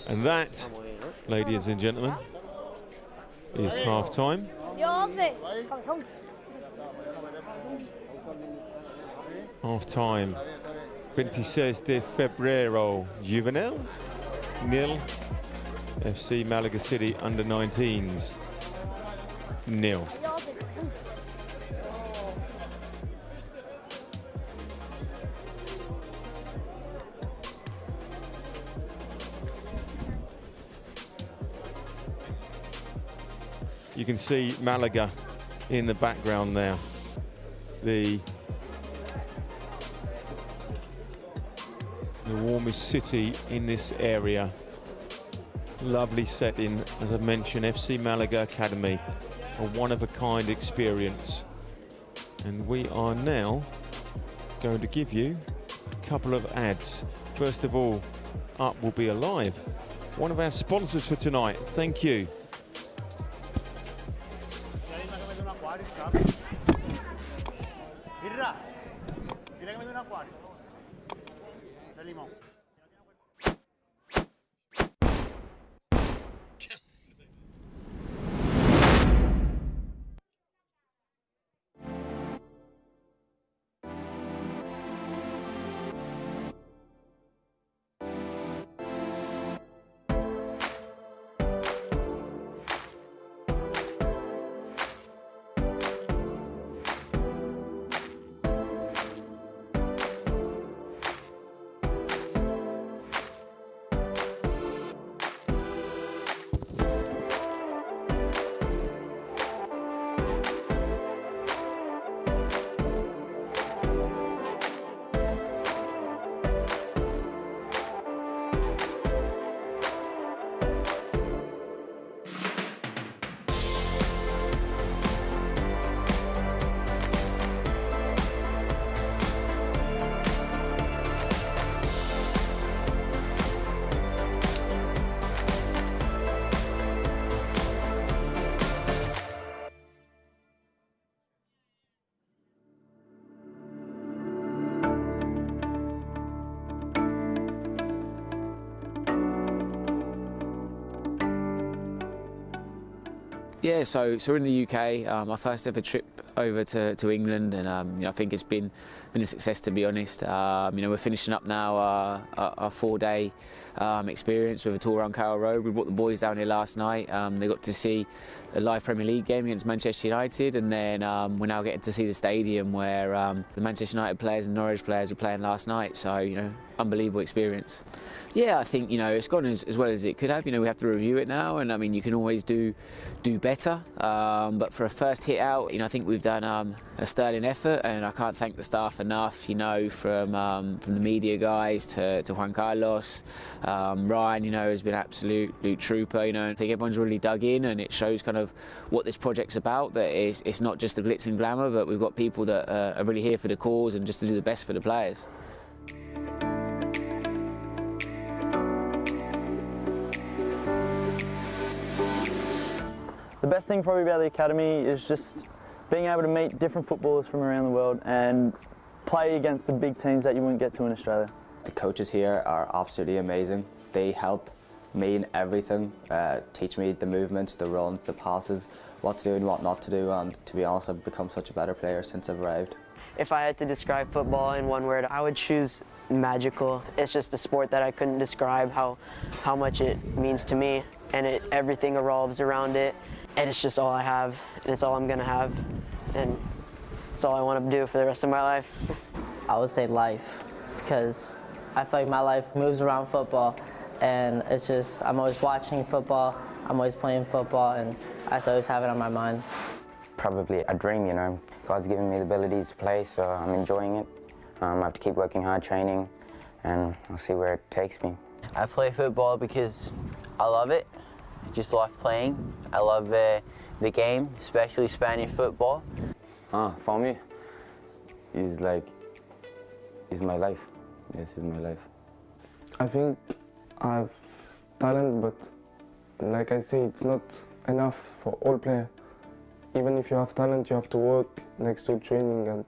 And that, ladies and gentlemen, is half time. Half time. 26 de FEBRERO Juvenil, 0. FC Malaga City under 19s, 0. You can see Malaga in the background there. The warmest city in this area. Lovely setting, as I mentioned, FC Malaga Academy, a one-of-a-kind experience. And we are now going to give you a couple of ads. First of all, up will be Alive, one of our sponsors for tonight. Thank you. Yeah, so we're in the UK. My first ever trip over to England, and I think it's been a success, to be honest. We're finishing up now our 4-day experience with a tour around Carroll Road. We brought the boys down here last night. They got to see a live Premier League game against Manchester United, and then we're now getting to see the stadium where the Manchester United players and Norwich players were playing last night. So unbelievable experience. Yeah, I think it's gone as well as it could have. We have to review it now, and I mean you can always do better. But for a first hit out, I think we've done a sterling effort, and I can't thank the staff enough. From the media guys to Juan Carlos, Ryan, has been absolute trooper. I think everyone's really dug in, and it shows kind of what this project's about. That it's not just the glitz and glamour, but we've got people that are really here for the cause and just to do the best for the players. The best thing probably about the academy is just being able to meet different footballers from around the world and play against the big teams that you wouldn't get to in Australia. The coaches here are absolutely amazing. They help me in everything, teach me the movements, the run, the passes, what to do and what not to do, and to be honest, I've become such a better player since I've arrived. If I had to describe football in one word, I would choose magical. It's just a sport that I couldn't describe how much it means to me, and everything revolves around it, and it's just all I have, and it's all I'm gonna have, and it's all I want to do for the rest of my life. I would say life, because I feel like my life moves around football, and it's just, I'm always watching football, I'm always playing football, and I always have it on my mind. Probably a dream, God's given me the abilities to play, so I'm enjoying it. I have to keep working hard, training, and I'll see where it takes me. I play football because I love it. I just love playing. I love the game, especially Spanish football. For me, is my life. Yes, it's my life. I think I have talent, but like I say, it's not enough for all players. Even if you have talent, you have to work next to training and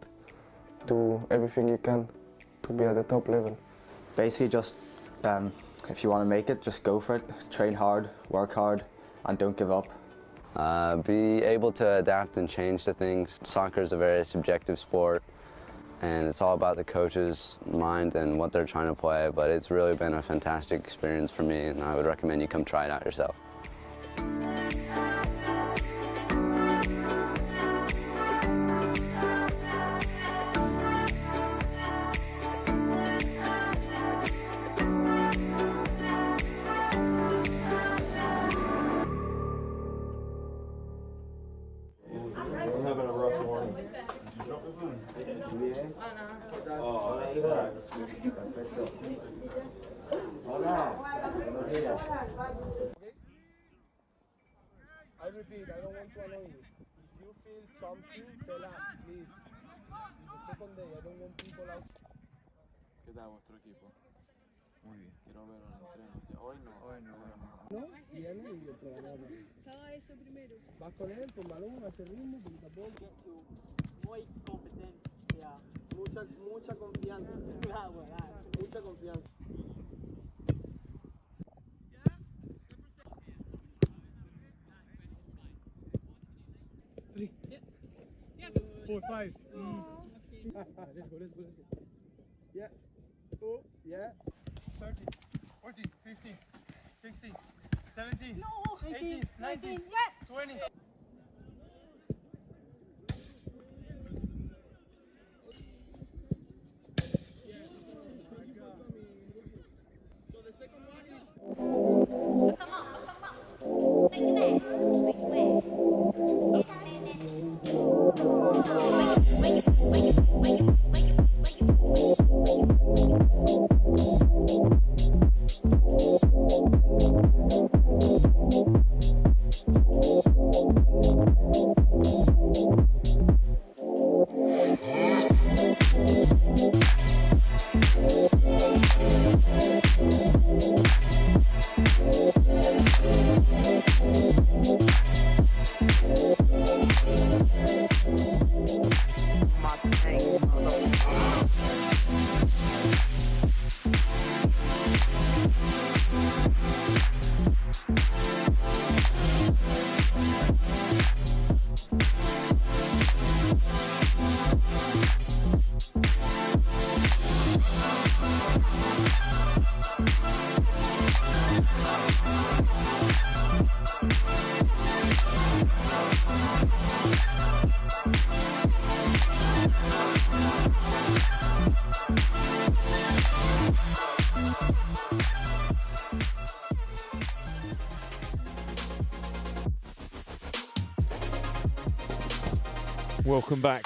do everything you can to be at the top level. Basically, just if you want to make it, just go for it. Train hard, work hard, and don't give up. Be able to adapt and change to things. Soccer is a very subjective sport, and it's all about the coach's mind and what they're trying to play, but it's really been a fantastic experience for me, and I would recommend you come try it out yourself. I repeat, I don't want to annoy you. If you feel something, tell us, please. It's the second day, I don't want people out. ¿Qué tal vuestro equipo? Muy bien, quiero ver el entreno. Hoy no. No, viene y el programa. Haga eso primero. Vas con él, con balón, hace ritmo, porque tampoco. Muy competente, ya. Mucha confianza. Mucha confianza. Yeah. 4, 5. Let's go. Yeah. 2, yeah. 13, 14, 15, 16, 17, 18, 19, 20. So the second one is... Welcome back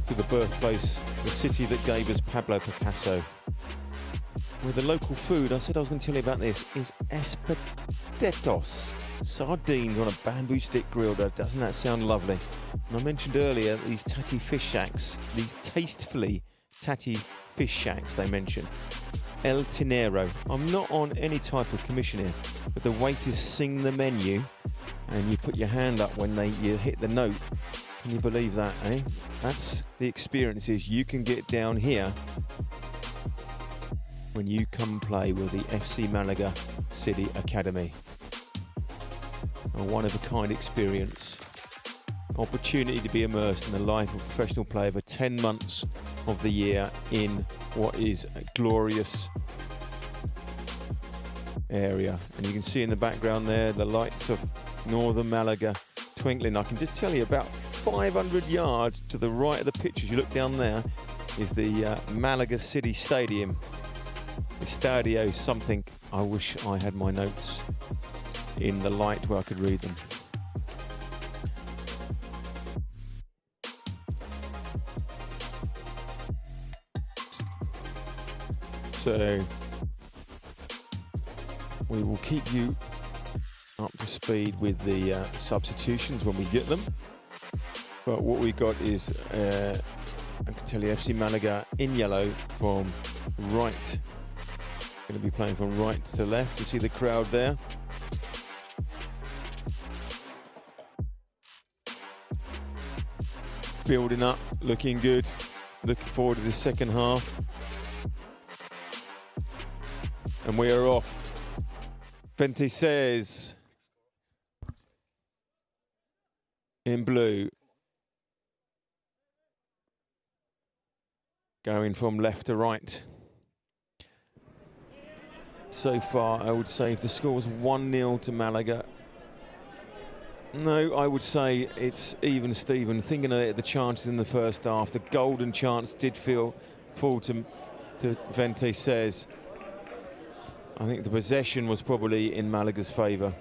to the birthplace, the city that gave us Pablo Picasso. With the local food, I said I was going to tell you about this, is espetetos. Sardines on a bamboo stick grill. Doesn't that sound lovely? And I mentioned earlier these tatty fish shacks, these tastefully tatty fish shacks they mention. El Tinero. I'm not on any type of commission here, but the waiters sing the menu and you put your hand up when you hit the note. Can you believe that, eh? That's the experiences you can get down here when you come play with the FC Malaga City Academy. A one-of-a-kind experience. Opportunity to be immersed in the life of a professional player for 10 months of the year in what is a glorious area. And you can see in the background there the lights of northern Malaga twinkling. I can just tell you about 500 yards to the right of the pitch as you look down there is the Malaga City Stadium. Estadio something. I wish I had my notes in the light where I could read them. So we will keep you up to speed with the substitutions when we get them. But what we got is, I can tell you, FC Malaga in yellow from right. Going to be playing from right to left. You see the crowd there. Building up, looking good. Looking forward to the second half. And we are off. Vente says in blue. Going from left to right. So far, I would say if the score was 1-0 to Malaga, no, I would say it's even Steven. Thinking of the chances in the first half, the golden chance did fall to Vente says. I think the possession was probably in Malaga's favour.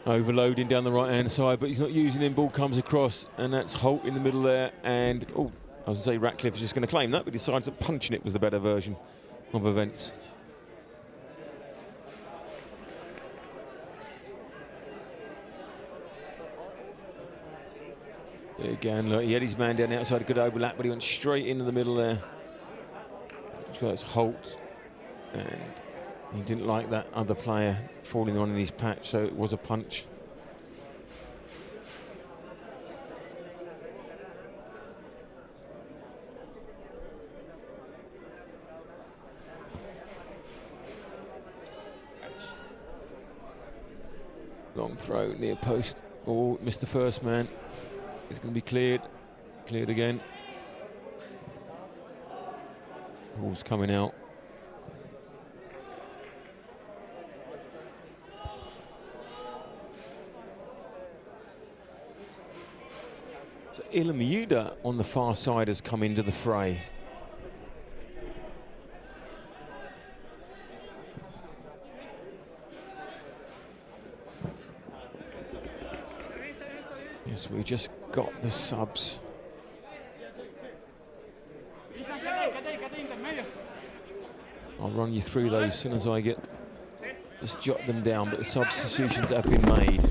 Overloading down the right-hand side, but he's not using him. Ball comes across, and that's Holt in the middle there. And, oh, I was going to say Ratcliffe is just going to claim that, but decides that punching it was the better version of events. Again, look, he had his man down the outside, a good overlap, but he went straight into the middle there. So that's Holt, and he didn't like that other player falling on in his patch, so it was a punch. Long throw, near post. Oh, missed the first man. It's going to be cleared. Cleared again. Ball's coming out. So Ilamuda on the far side has come into the fray. Yes, we just got the subs. I'll run you through those as soon as I get, just jot them down, but the substitutions have been made.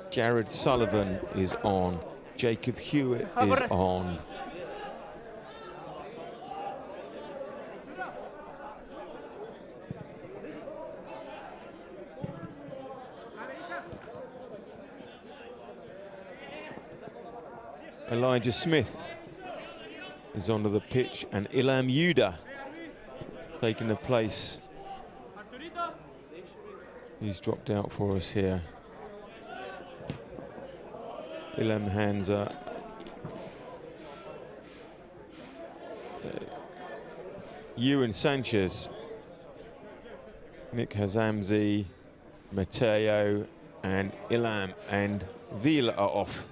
Jared Sullivan is on. Jacob Hewitt is on. Elijah Smith is onto the pitch, and Ilham Yuda taking the place. He's dropped out for us here. Ilham Hansa. Ewan Sanchez, Nick Hazamzi, Mateo, and Ilham and Vila are off.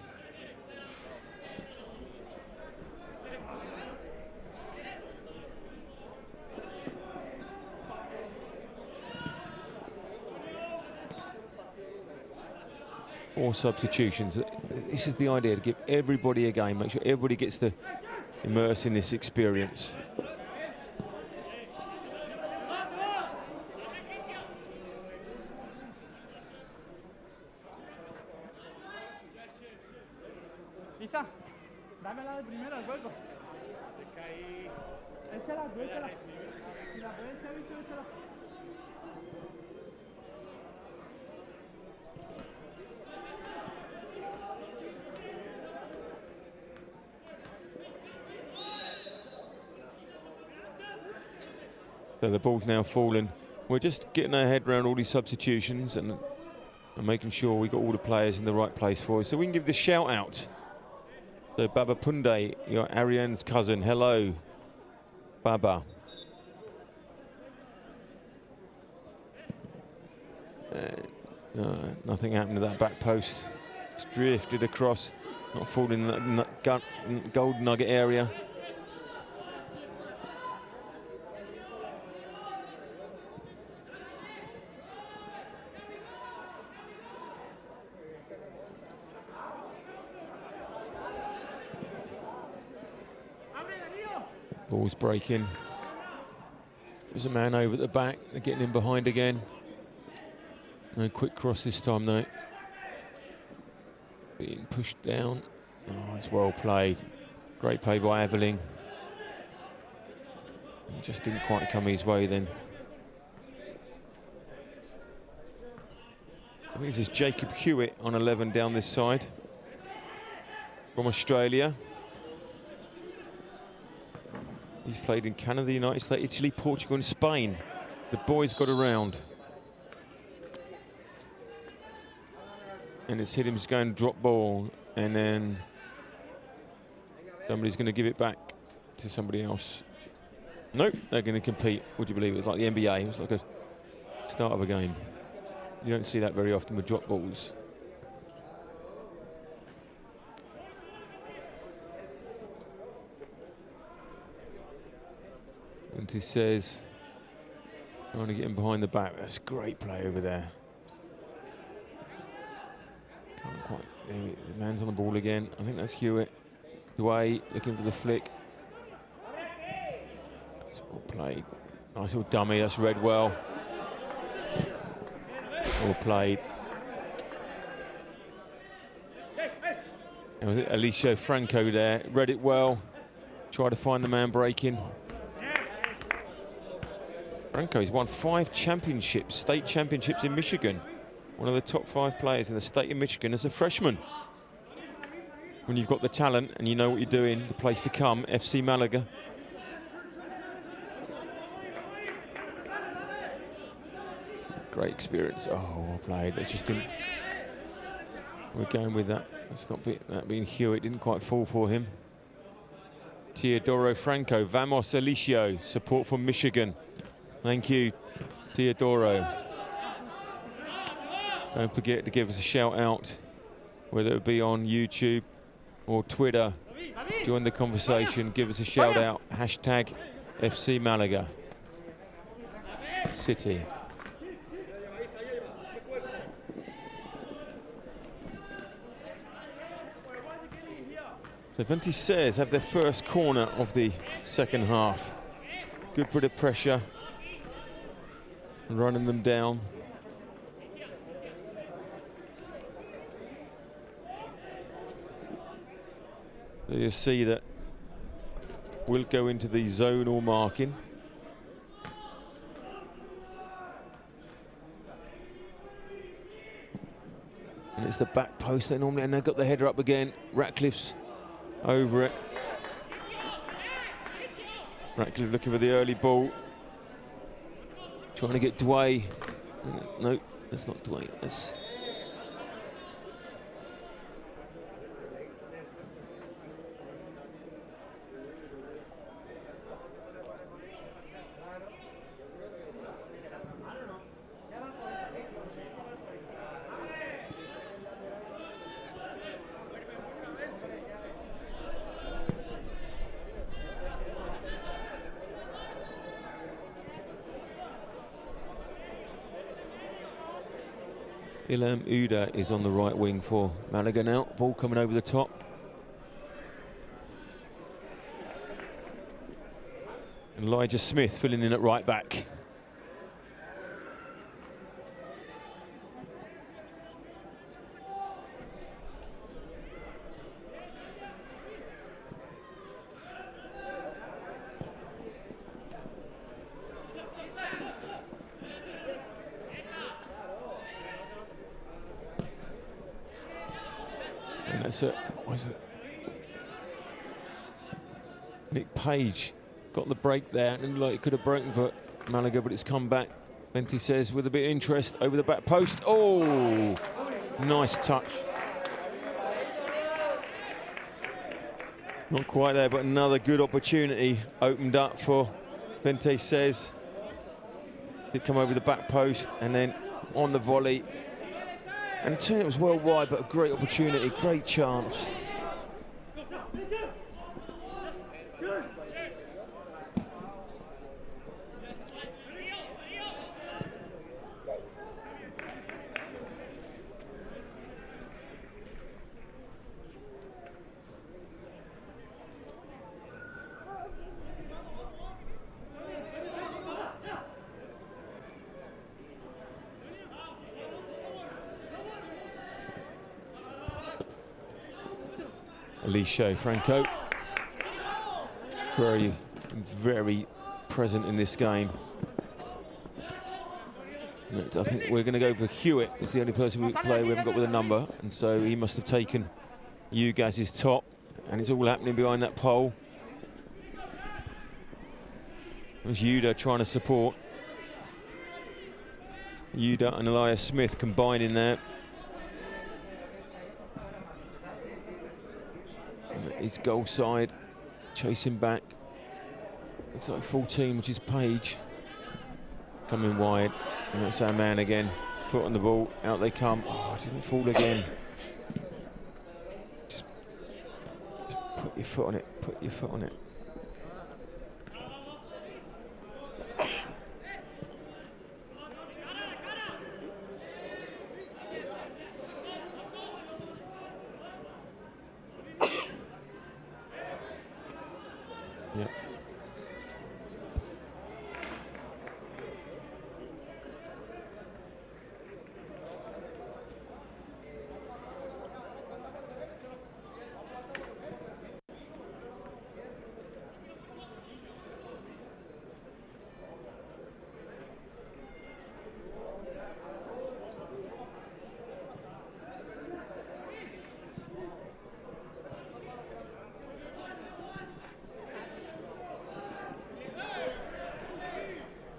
Or substitutions. This is the idea, to give everybody a game, make sure everybody gets to immerse in this experience. Lisa, dámela de primero al hueco. Échala, tú échala. Si la puedes echar, échala. So the ball's now fallen. We're just getting our head around all these substitutions and making sure we got all the players in the right place for us. So we can give this shout out. So Baba Punde, your Ariane's cousin, hello, Baba. Nothing happened to that back post. It's drifted across, not falling in that gold nugget area. Ball's breaking. There's a man over at the back. They're getting in behind again. No quick cross this time, though. Being pushed down. Oh, it's well played. Great play by Aveling. It just didn't quite come his way then. I think this is Jacob Hewitt on 11 down this side. From Australia. He's played in Canada, the United States, Italy, Portugal and Spain. The boys got around. And it's hit him, he's going drop ball, and then somebody's going to give it back to somebody else. Nope, they're going to compete. Would you believe it? It was like the NBA. It was like a start of a game. You don't see that very often with drop balls. And he says, trying to get him behind the back. That's great play over there. Can't quite. The man's on the ball again. I think that's Hewitt. Away, looking for the flick. That's well played. Nice little dummy. That's read well. Well played. And with Alicio Franco there, read it well. Try to find the man breaking. Franco's won 5 championships, state championships in Michigan. One of the top 5 players in the state of Michigan as a freshman. When you've got the talent and you know what you're doing, the place to come, FC Malaga. Great experience. Oh, well played. Let's just didn't. We're going with that. That's not that being Hewitt. Didn't quite fall for him. Teodoro Franco, Vamos Alicio, support from Michigan. Thank you, Teodoro. Don't forget to give us a shout out, whether it be on YouTube or Twitter. Join the conversation, give us a shout out. Hashtag FC Malaga City. So Ventisers have their first corner of the second half. Good bit of pressure. Running them down. So you see that we'll go into the zonal marking. And it's the back post they normally, and they've got the header up again. Ratcliffe's over it. Ratcliffe looking for the early ball. Trying to get Dway. No, that's not Dway. That's Ilham Uda is on the right wing for Malaga now. Ball coming over the top. And Elijah Smith filling in at right back. What is it? Nick Page got the break there. Didn't look like it could have broken for Malaga, but it's come back. Ventisers with a bit of interest over the back post. Oh, nice touch. Not quite there, but another good opportunity opened up for Ventisers. Did come over the back post and then on the volley. And it was well wide, but a great opportunity, great chance. Alicia Franco. Very, very present in this game. I think we're going to go for Hewitt. It's the only person we play we haven't got with a number, and so he must have taken Ugaz's top, and it's all happening behind that pole. There's Yuda trying to support. Yuda and Elias Smith combining there. His goal side, chasing back. Looks like full team, which is Page. Coming wide, and that's our man again. Foot on the ball, out they come. Oh, didn't fall again. Just put your foot on it, put your foot on it. Yep.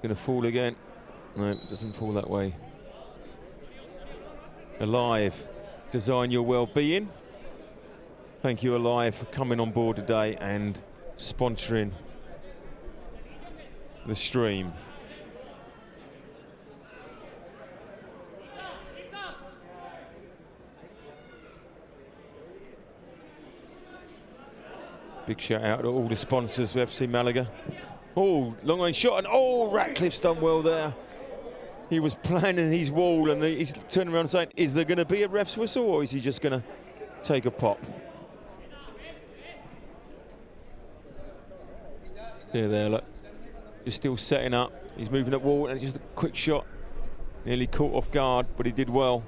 Going to fall again. No, it doesn't fall that way. Alive, design your well-being. Thank you, Alive, for coming on board today and sponsoring the stream. Big shout out to all the sponsors of FC Malaga. Oh, long range shot, and oh, Ratcliffe's done well there. He was planning his wall, and he's turning around saying, is there going to be a ref's whistle, or is he just going to take a pop? There, look. Just still setting up. He's moving up wall, and just a quick shot. Nearly caught off guard, but he did well.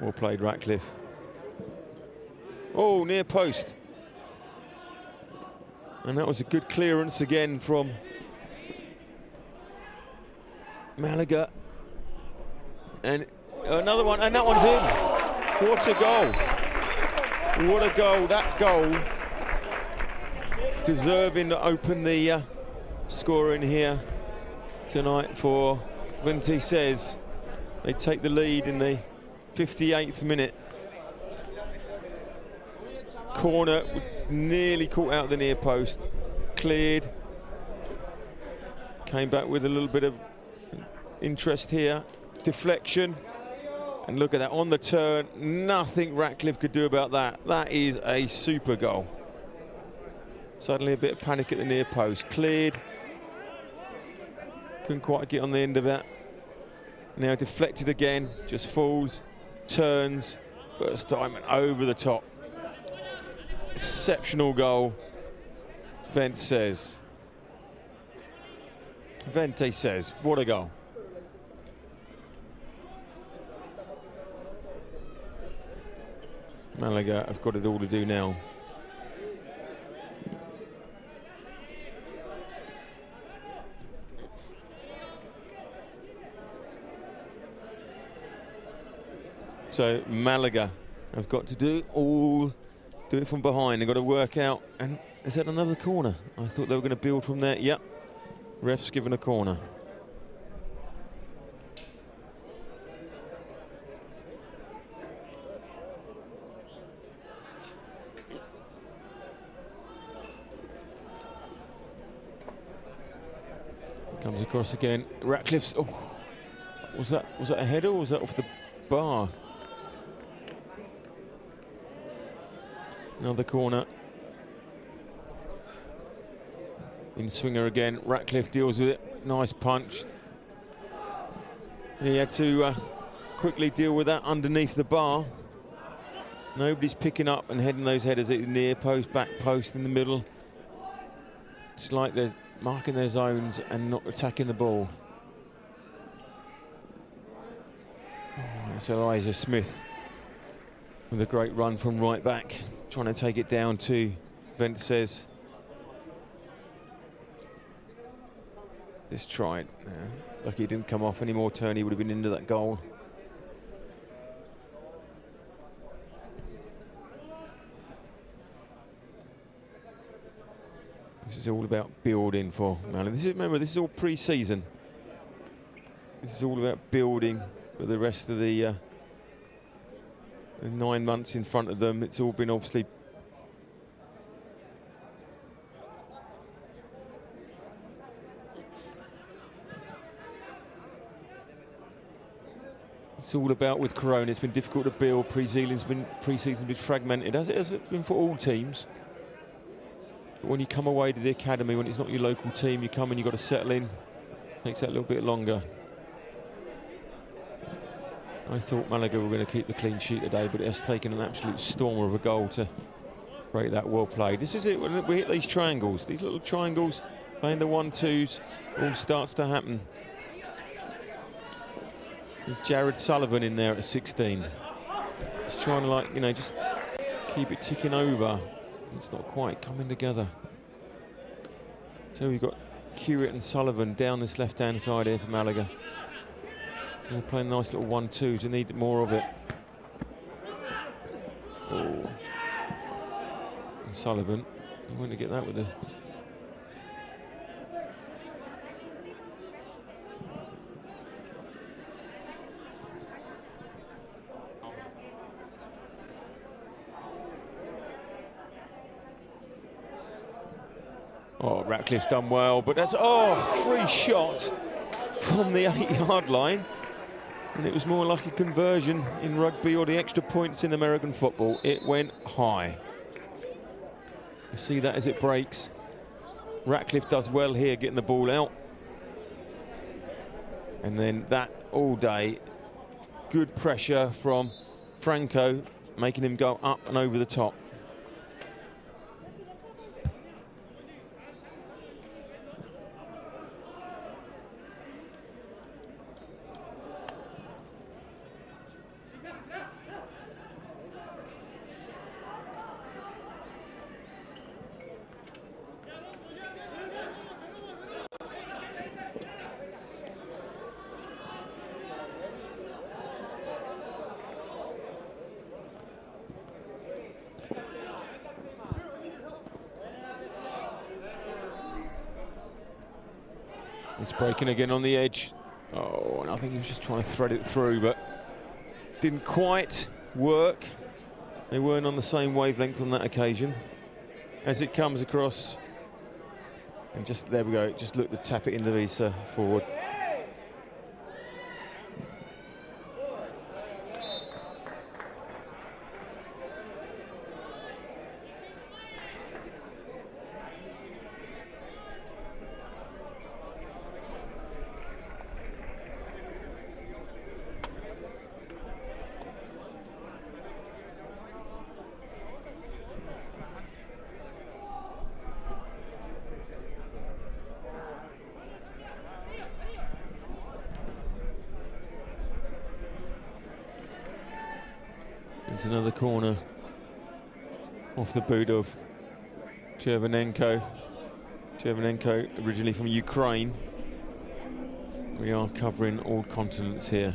Well played, Ratcliffe. Oh, near post. And that was a good clearance again from Malaga. And another one, and that one's in. What a goal. What a goal. That goal deserving to open the scoring here tonight for Vente Says. They take the lead in the 58th minute. Corner nearly caught out the near post. Cleared. Came back with a little bit of interest here. Deflection. And look at that, on the turn. Nothing Ratcliffe could do about that. That is a super goal. Suddenly a bit of panic at the near post. Cleared. Couldn't quite get on the end of that. Now deflected again. Just falls. Turns, first time and over the top. Exceptional goal. Vente Says. Vente Says, what a goal. Malaga have got it all to do now. So Malaga have got to do it from behind. They've got to work out. And is that another corner? I thought they were going to build from there. Yep. Ref's given a corner. Comes across again. Ratcliffe's. Oh, was that a header or was that off the bar? Another corner. In swinger again. Ratcliffe deals with it. Nice punch. He had to quickly deal with that underneath the bar. Nobody's picking up and heading those headers at the near post, back post, in the middle. It's like they're marking their zones and not attacking the ball. That's Elijah Smith with a great run from right back, trying to take it down to Vences. Just tried. Lucky he didn't come off. Any more turn, he would have been into that goal. This is all about building for Malaga. Remember, this is all pre-season. This is all about building for the rest of the 9 months in front of them. It's all been obviously it's all about with Corona. It's been difficult to build. Pre-season's been fragmented, as it has been for all teams. But when you come away to the academy, when it's not your local team, you come and you've got to settle in. It takes that a little bit longer. I thought Malaga were going to keep the clean sheet today, but it has taken an absolute storm of a goal to break that. Well played. This is it, when we hit these triangles, these little triangles, playing the 1-2s, all starts to happen. And Jared Sullivan in there at 16. He's trying to, like, you know, just keep it ticking over. It's not quite coming together. So we've got Hewitt and Sullivan down this left-hand side here for Malaga. They're playing nice little 1-2s. You need more of it. Oh. And Sullivan, he went to get that with the. Oh, Ratcliffe's done well, but that's, free shot from the 8-yard line. And it was more like a conversion in rugby or the extra points in American football. It went high. You see that as it breaks. Ratcliffe does well here, getting the ball out. And then that all day, good pressure from Franco, making him go up and over the top. It's breaking again on the edge. Oh, and I think he was just trying to thread it through, but didn't quite work. They weren't on the same wavelength on that occasion. As it comes across, and just, there we go, just look to tap it into Visa forward. It's another corner off the boot of Chervenenko. Chervenenko, originally from Ukraine. We are covering all continents here.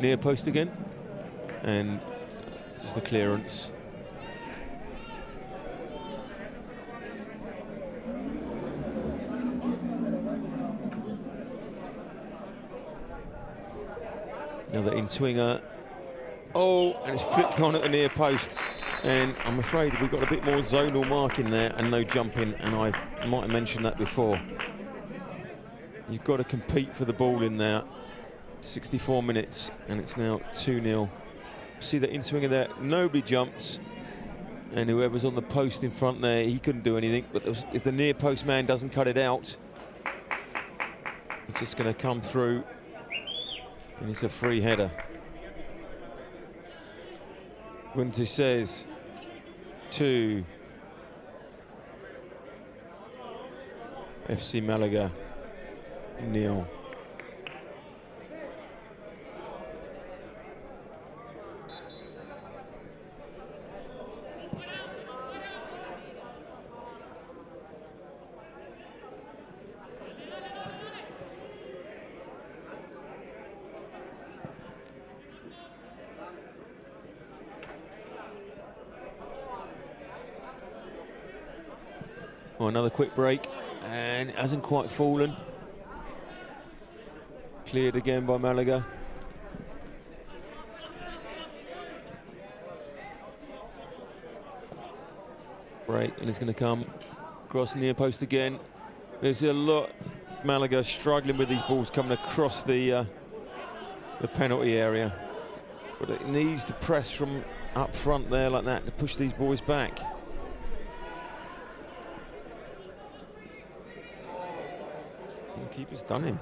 Near post again, and just the clearance. Another in-swinger. Oh, and it's flipped on at the near post. And I'm afraid we've got a bit more zonal marking there and no jumping, and I might have mentioned that before. You've got to compete for the ball in there. 64 minutes, and it's now 2-0. See that in-swinger there, nobody jumps, and whoever's on the post in front there, he couldn't do anything, but if the near post man doesn't cut it out, it's just going to come through, and it's a free header. Winter says 2. FC Malaga 0. Oh, another quick break, and it hasn't quite fallen. Cleared again by Malaga. Break, and it's going to come across near post again. There's a lot. Malaga struggling with these balls coming across the penalty area, but it needs to press from up front there like that to push these boys back. And the keeper's done him.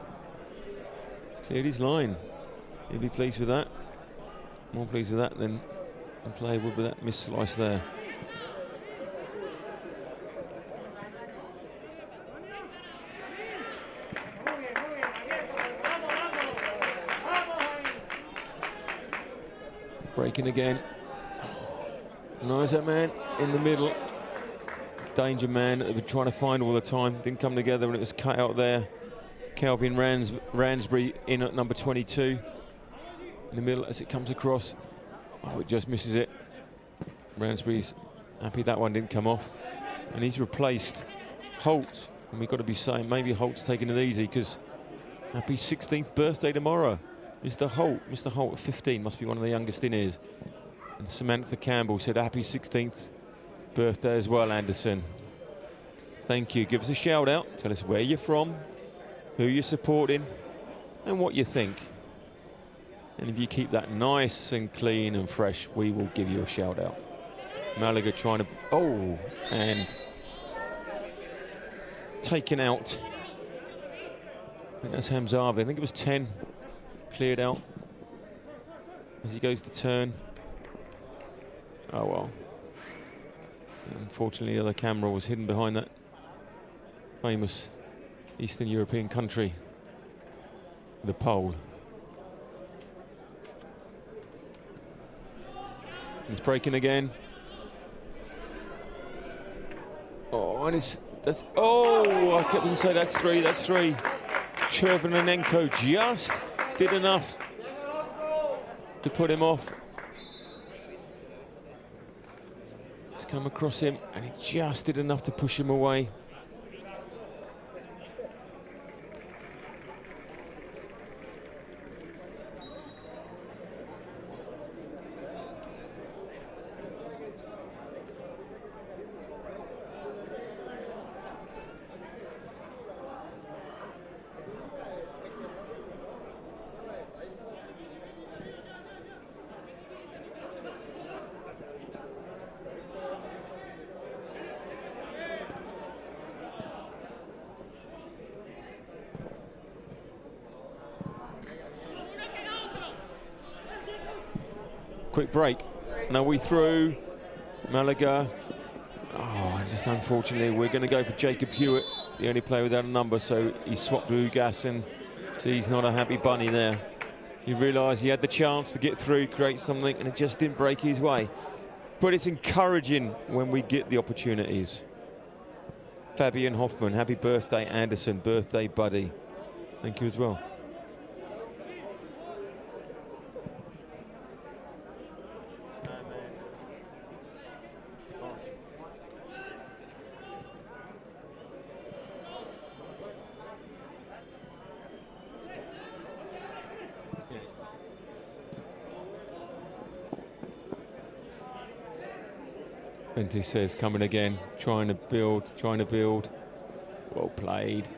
Cleared his line. He'll be pleased with that. More pleased with that than the player would with that missed slice there. Breaking again. Nice that man in the middle. Danger man that they've been trying to find all the time. Didn't come together when it was cut out there. Calvin Ransbury in at number 22. In the middle as it comes across. Oh, it just misses it. Ransbury's happy that one didn't come off. And he's replaced Holt. And we've got to be saying maybe Holt's taking it easy because happy 16th birthday tomorrow. Mr. Holt at 15 must be one of the youngest in his. And Samantha Campbell said happy 16th birthday as well, Anderson. Thank you. Give us a shout out. Tell us where you're from, who you're supporting, and what you think. And if you keep that nice and clean and fresh, we will give you a shout out. Malaga trying to, oh, and taken out. I think that's Hamzavi. I think it was 10. Cleared out as he goes to turn. Oh well. Unfortunately, the other camera was hidden behind that famous Eastern European country, the pole. It's breaking again. Oh, and that's, oh, I kept on saying that's 3, that's 3. Chervenenko just did enough to put him off. It's come across him and he just did enough to push him away. Quick break. Now we through. Malaga. Oh, just unfortunately, we're going to go for Jacob Hewitt, the only player without a number, so he swapped with Ugas, and so he's not a happy bunny there. He realised he had the chance to get through, create something, and it just didn't break his way. But it's encouraging when we get the opportunities. Fabian Hoffman, happy birthday, Anderson, birthday buddy. Thank you as well. He says coming again, trying to build. Well played.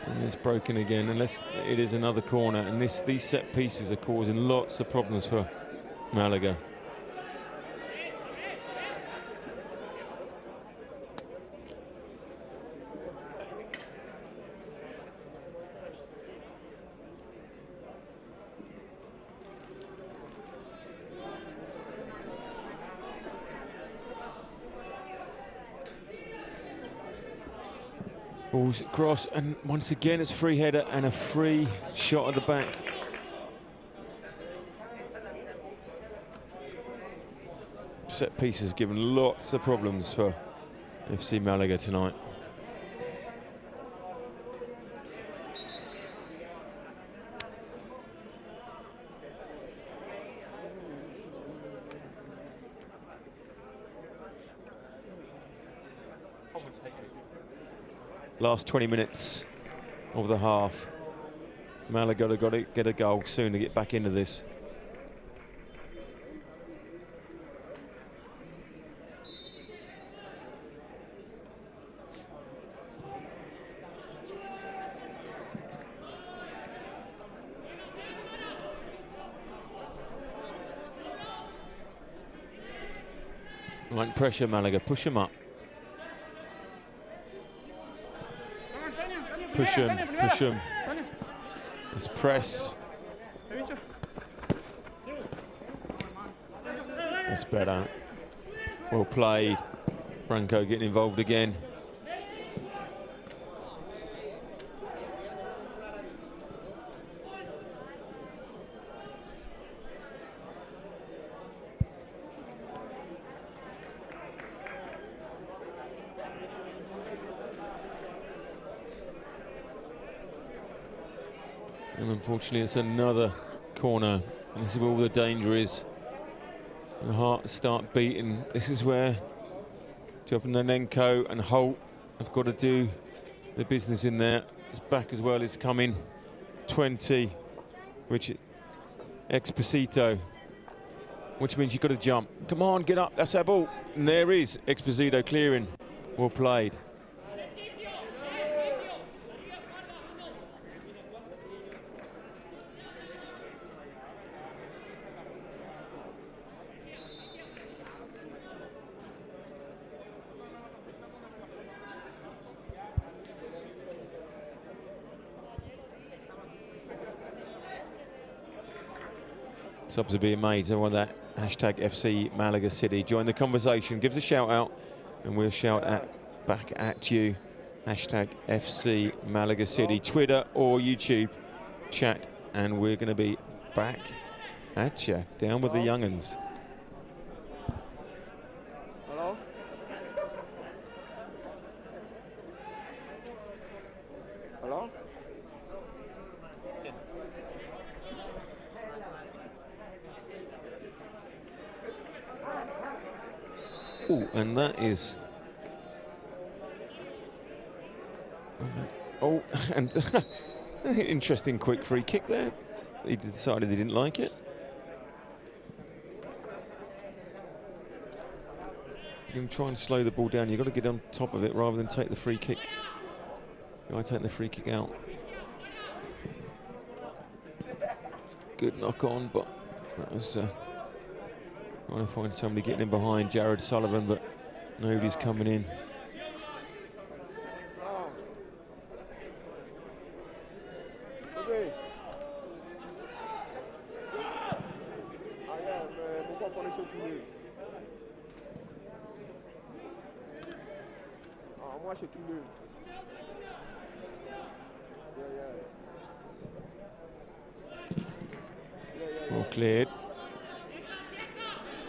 And it's broken again, unless it is another corner. And these set pieces are causing lots of problems for Malaga. Balls across, and once again it's free header and a free shot at the back. Set pieces given lots of problems for FC Malaga tonight. Last 20 minutes of the half. Malaga have got to get a goal soon to get back into this. Like pressure, Malaga, push them up. Push them, push them. Let's press. That's better. Well played. Franco getting involved again. And unfortunately it's another corner, and this is where all the danger is. The heart start beating. This is where Jovanenko and Holt have got to do the business in there. His back as well is coming. 20, which Exposito, which means you've got to jump. Come on, get up, that's our ball. And there is Exposito clearing. Well played. Subs are being made, so on that hashtag FC Malaga City. Join the conversation, give us a shout out, and we'll shout back at you. Hashtag FC Malaga City, Twitter or YouTube, chat, and we're going to be back at you. Down with the young'uns. Hello? Hello? Oh, and that is... Oh, and interesting quick free kick there. He decided he didn't like it. You can try and slow the ball down. You've got to get on top of it rather than take the free kick. You want to take the free kick out. Good knock on, but that was... trying to find somebody getting in behind Jared Sullivan, but nobody's coming in. Well cleared.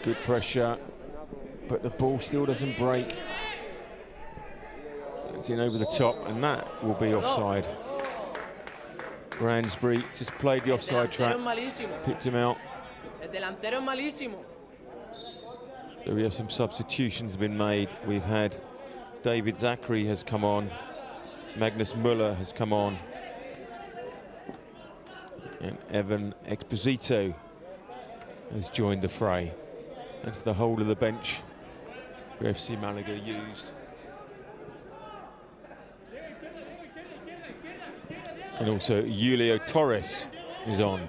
Good pressure, but the ball still doesn't break. It's in over the top, and that will be offside. Ransbury just played the offside trap, picked him out. So we have some substitutions been made. We've had David Zachary has come on, Magnus Muller has come on, and Evan Exposito has joined the fray. That's the whole of the bench for FC Malaga used. And also Julio Torres is on.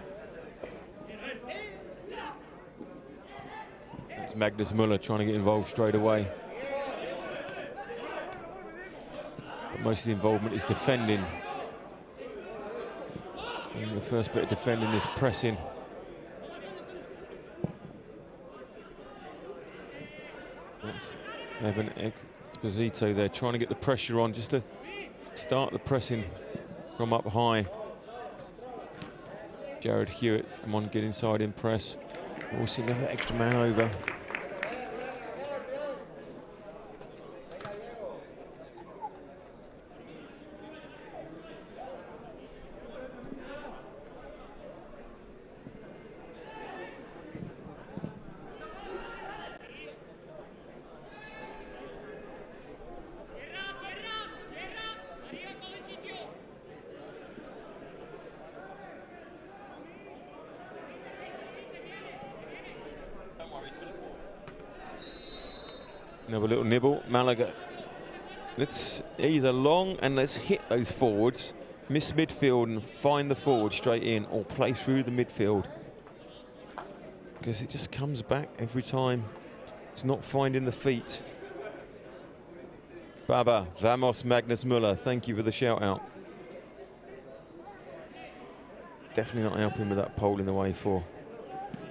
That's Magnus Muller trying to get involved straight away. But most of the involvement is defending. And the first bit of defending is pressing. That's Evan Exposito there, trying to get the pressure on just to start the pressing from up high. Jared Hewitt, come on, get inside in press. We'll see another extra man over. Another little nibble, Malaga. Let's either long and let's hit those forwards, miss midfield and find the forward straight in, or play through the midfield. Because it just comes back every time. It's not finding the feet. Baba, vamos Magnus Muller, thank you for the shout out. Definitely not helping with that pole in the way for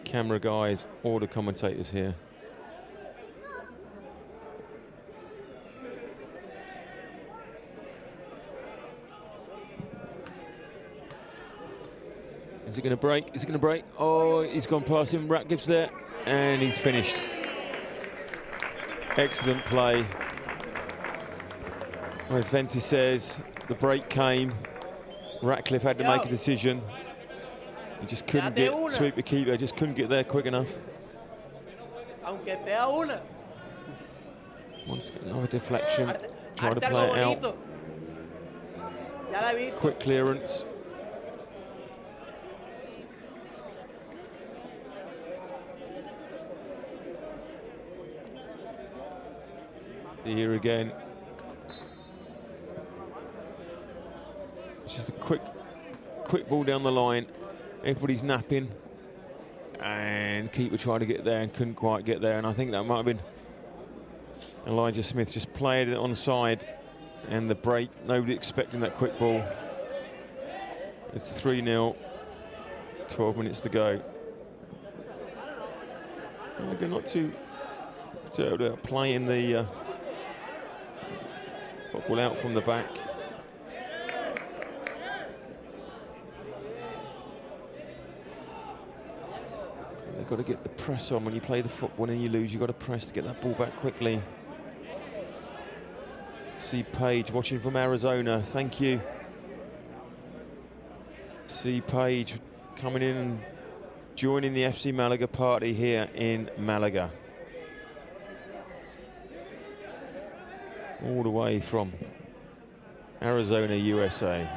camera guys or the commentators here. Is it going to break? Is it going to break? Oh, he's gone past him. Ratcliffe's there, and he's finished. Excellent play. Well, Venti says the break came. Ratcliffe had to make a decision. He just couldn't get, sweep the keeper, just couldn't get there quick enough. Once another deflection, try to play it out. Quick clearance. Here again. It's just a quick ball down the line. Everybody's napping. And keeper tried to get there and couldn't quite get there. And I think that might have been Elijah Smith just played it on side. And the break, nobody expecting that quick ball. It's 3-0, 12 minutes to go. Malaga not too playing the football out from the back. They've got to get the press on. When you play the football and you lose, you've got to press to get that ball back quickly. See Page watching from Arizona, thank you. See Page coming in and joining the FC Malaga party here in Malaga. All the way from Arizona, USA.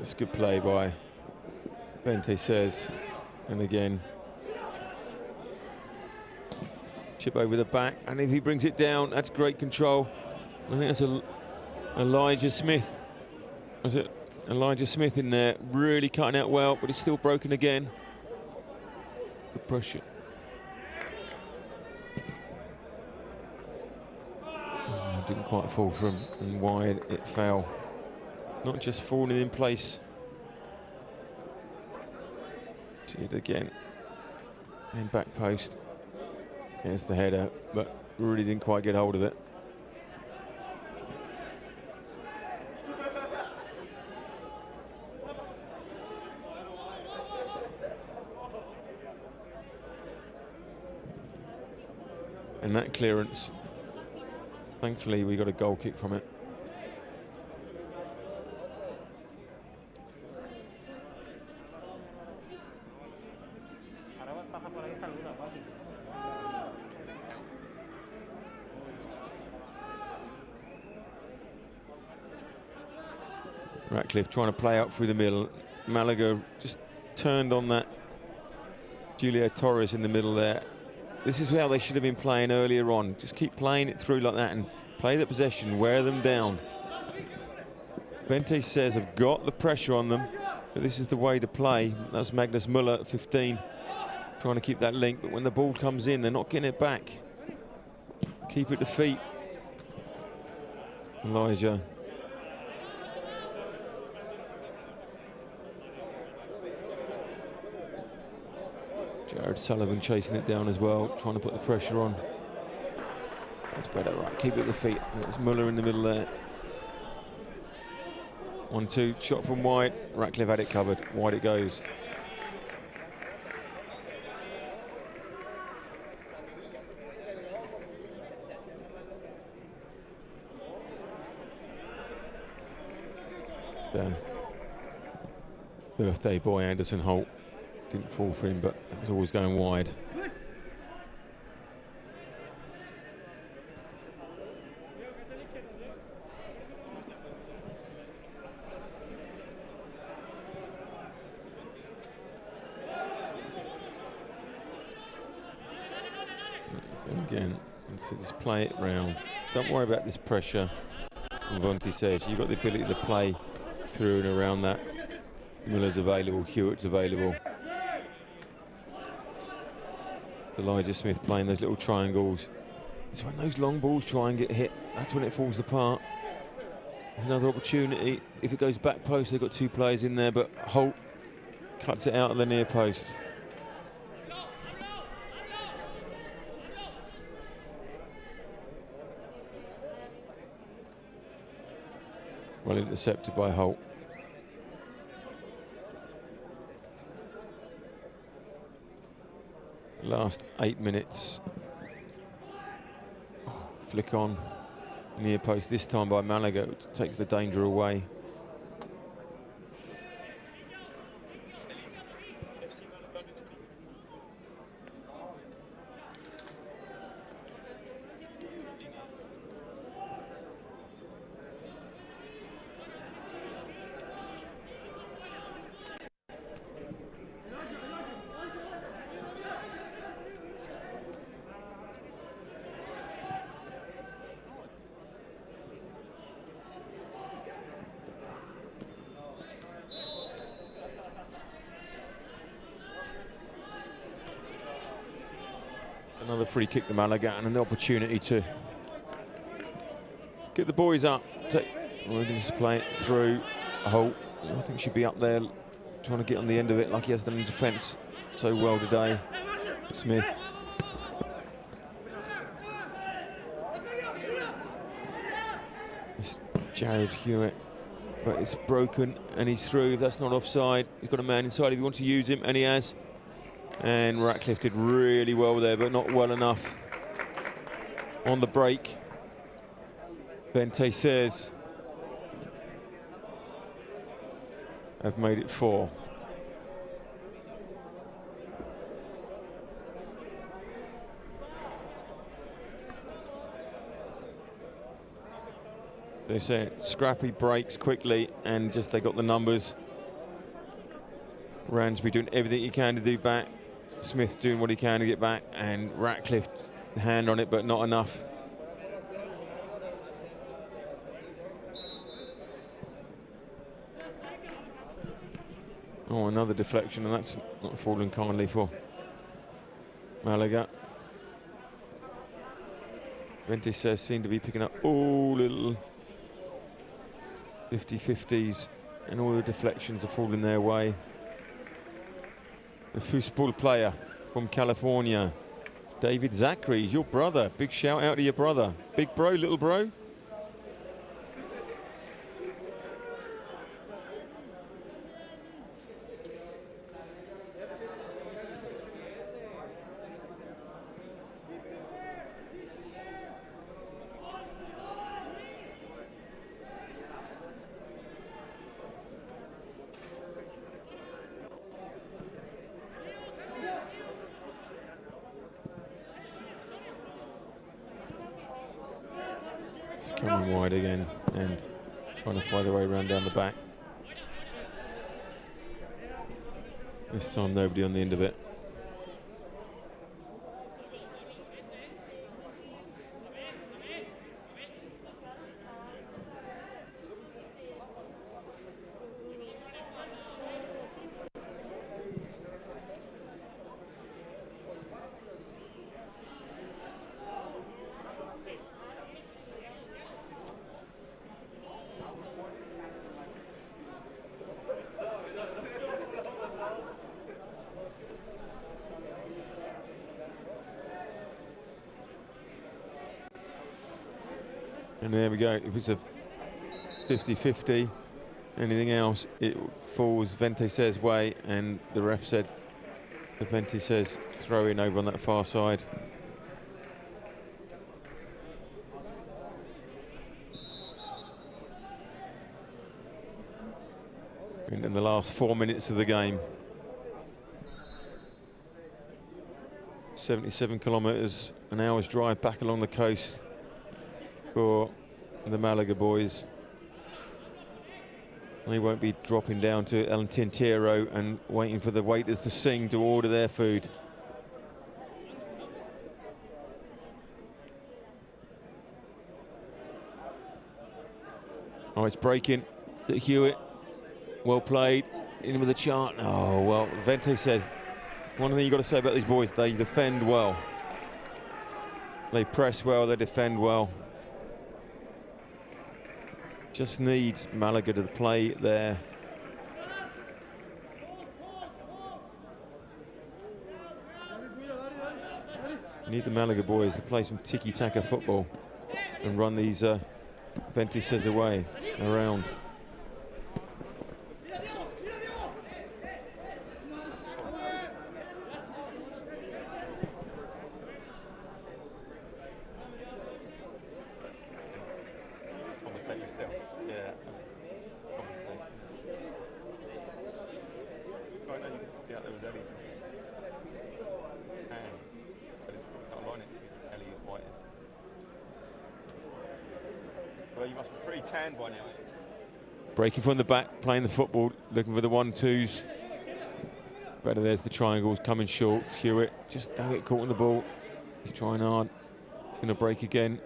It's good play by Vente says, and again chip over the back, and if he brings it down, that's great control. I think that's Elijah Smith. Was it Elijah Smith in there, really cutting out well, but it's still broken again. Good pressure. Oh, didn't quite fall from and wide, it fell. Not just falling in place. See it again. And back post. There's the header, but really didn't quite get hold of it. And that clearance, thankfully we got a goal kick from it. Ratcliffe trying to play out through the middle. Malaga just turned on that Julio Torres in the middle there. This is how they should have been playing earlier on. Just keep playing it through like that and play the possession, wear them down. Vente says have got the pressure on them, but this is the way to play. That's Magnus Muller at 15. trying to keep that link, but when the ball comes in, they're not getting it back. Keep it to feet. Elijah. Jared Sullivan chasing it down as well, trying to put the pressure on. That's better, right, keep it at the feet. That's Muller in the middle there. 1-2, shot from wide. Ratcliffe had it covered, wide it goes. Birthday boy Anderson Holt didn't fall for him, but that was always going wide. And again, just play it round. Don't worry about this pressure. Vonti says you've got the ability to play through and around that. Miller's available, Hewitt's available. Elijah Smith playing those little triangles. It's when those long balls try and get hit, that's when it falls apart. There's another opportunity. If it goes back post, they've got two players in there, but Holt cuts it out of the near post. Well intercepted by Holt. Last 8 minutes. Oh, flick on near post, this time by Malaga, which takes the danger away. Another free kick to Malaga and an opportunity to get the boys up. We're going to play it through Holt. I think should be up there trying to get on the end of it like he has done in defence so well today. Smith. It's Jared Hewitt, but it's broken and he's through. That's not offside. He's got a man inside if you want to use him, and he has. And Ratcliffe did really well there, but not well enough on the break. Bente says have made it 4. They say scrappy breaks quickly, and just they got the numbers. Ransby doing everything he can to do back. Smith doing what he can to get back, and Ratcliffe hand on it, but not enough. Oh, another deflection, and that's not falling kindly for Malaga. Vente says seem to be picking up all little 50-50s, and all the deflections are falling their way. The football player from California, David Zachary, your brother. Big shout out to your brother. Big bro, little bro. Coming wide again and trying to find their way around down the back. This time nobody on the end of it. And there we go. If it's a 50-50, anything else, it falls Ventes's way, and the ref said the Ventes throw in over on that far side. And in the last 4 minutes of the game, 77 kilometres, an hour's drive back along the coast for the Malaga boys. They won't be dropping down to El Tintero and waiting for the waiters to sing to order their food. Oh, it's breaking. Hewitt, well played, in with a chart. Oh, well, Vente says, one thing you've got to say about these boys, they defend well. They press well, they defend well. Just needs Malaga to play there. Need the Malaga boys to play some tiki-taka football and run these Ventes away, around. Commentate yourself. Yeah. Commentate. Right now you can be out there with Ellie. But it's not line it to Ellie as white as. Well, you must be pretty tanned by now. Breaking from the back, playing the football, looking for the 1-2s. Better, there's the triangles coming short. Hewitt just don't get caught in the ball. He's trying hard. Going to break again.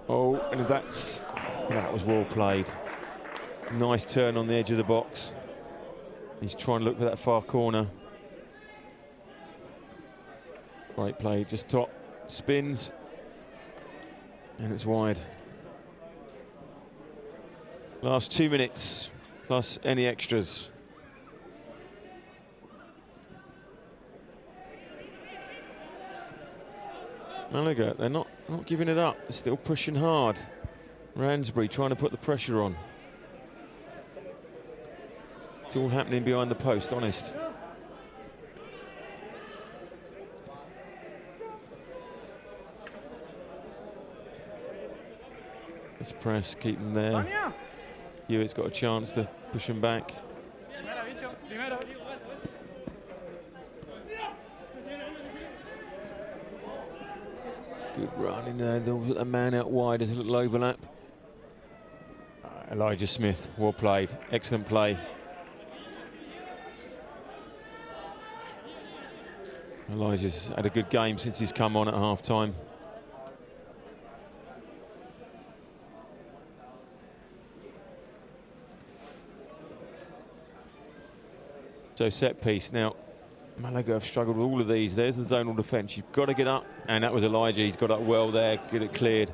Oh, and that was well played. Nice turn on the edge of the box. He's trying to look for that far corner. Great play, just top, spins, and it's wide. Last 2 minutes, plus any extras. Malaga, they're not giving it up. They're still pushing hard. Ransbury trying to put the pressure on. It's all happening behind the post, honest. Let's press, keep them there. Hewitt's got a chance to push them back. Good run in there. There was a man out wide. There's a little overlap. Elijah Smith, well played. Excellent play. Elijah's had a good game since he's come on at half-time. So set piece. Now, Malaga have struggled with all of these. There's the zonal defence. You've got to get up. And that was Elijah. He's got up well there. Get it cleared.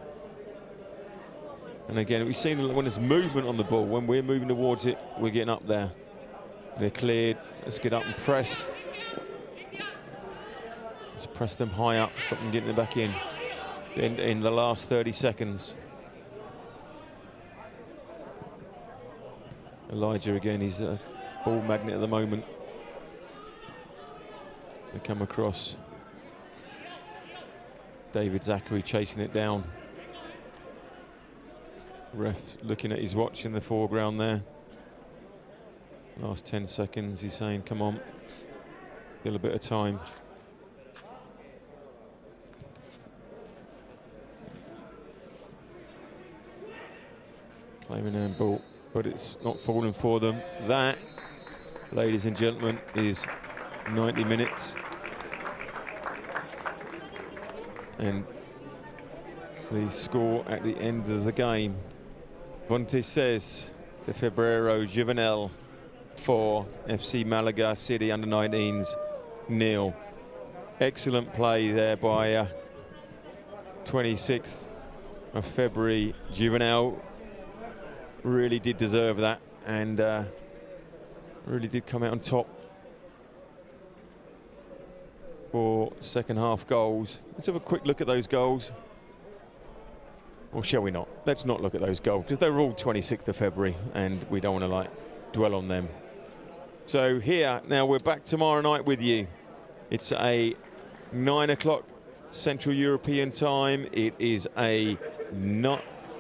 And again, we've seen when there's movement on the ball, when we're moving towards it, we're getting up there. They're cleared. Let's get up and press. Let's press them high up. Stop them getting them back in the last 30 seconds. Elijah again, he's a ball magnet at the moment. They come across. David Zachary chasing it down. Ref looking at his watch in the foreground there. Last 10 seconds, he's saying, come on, still a bit of time. Claiming handball, but it's not falling for them. That, ladies and gentlemen, is 90 minutes. And the score at the end of the game. Fonte says the FEBRERO Juvenil 4, FC Malaga City under-19s 0. Excellent play there by 26th of February. Juvenil really did deserve that and really did come out on top. for second half goals. Let's have a quick look at those goals. Or shall we not? Let's not look at those goals because they're all 26th of February and we don't want to like dwell on them. So here, now we're back tomorrow night with you. It's a 9 o'clock Central European time. It is a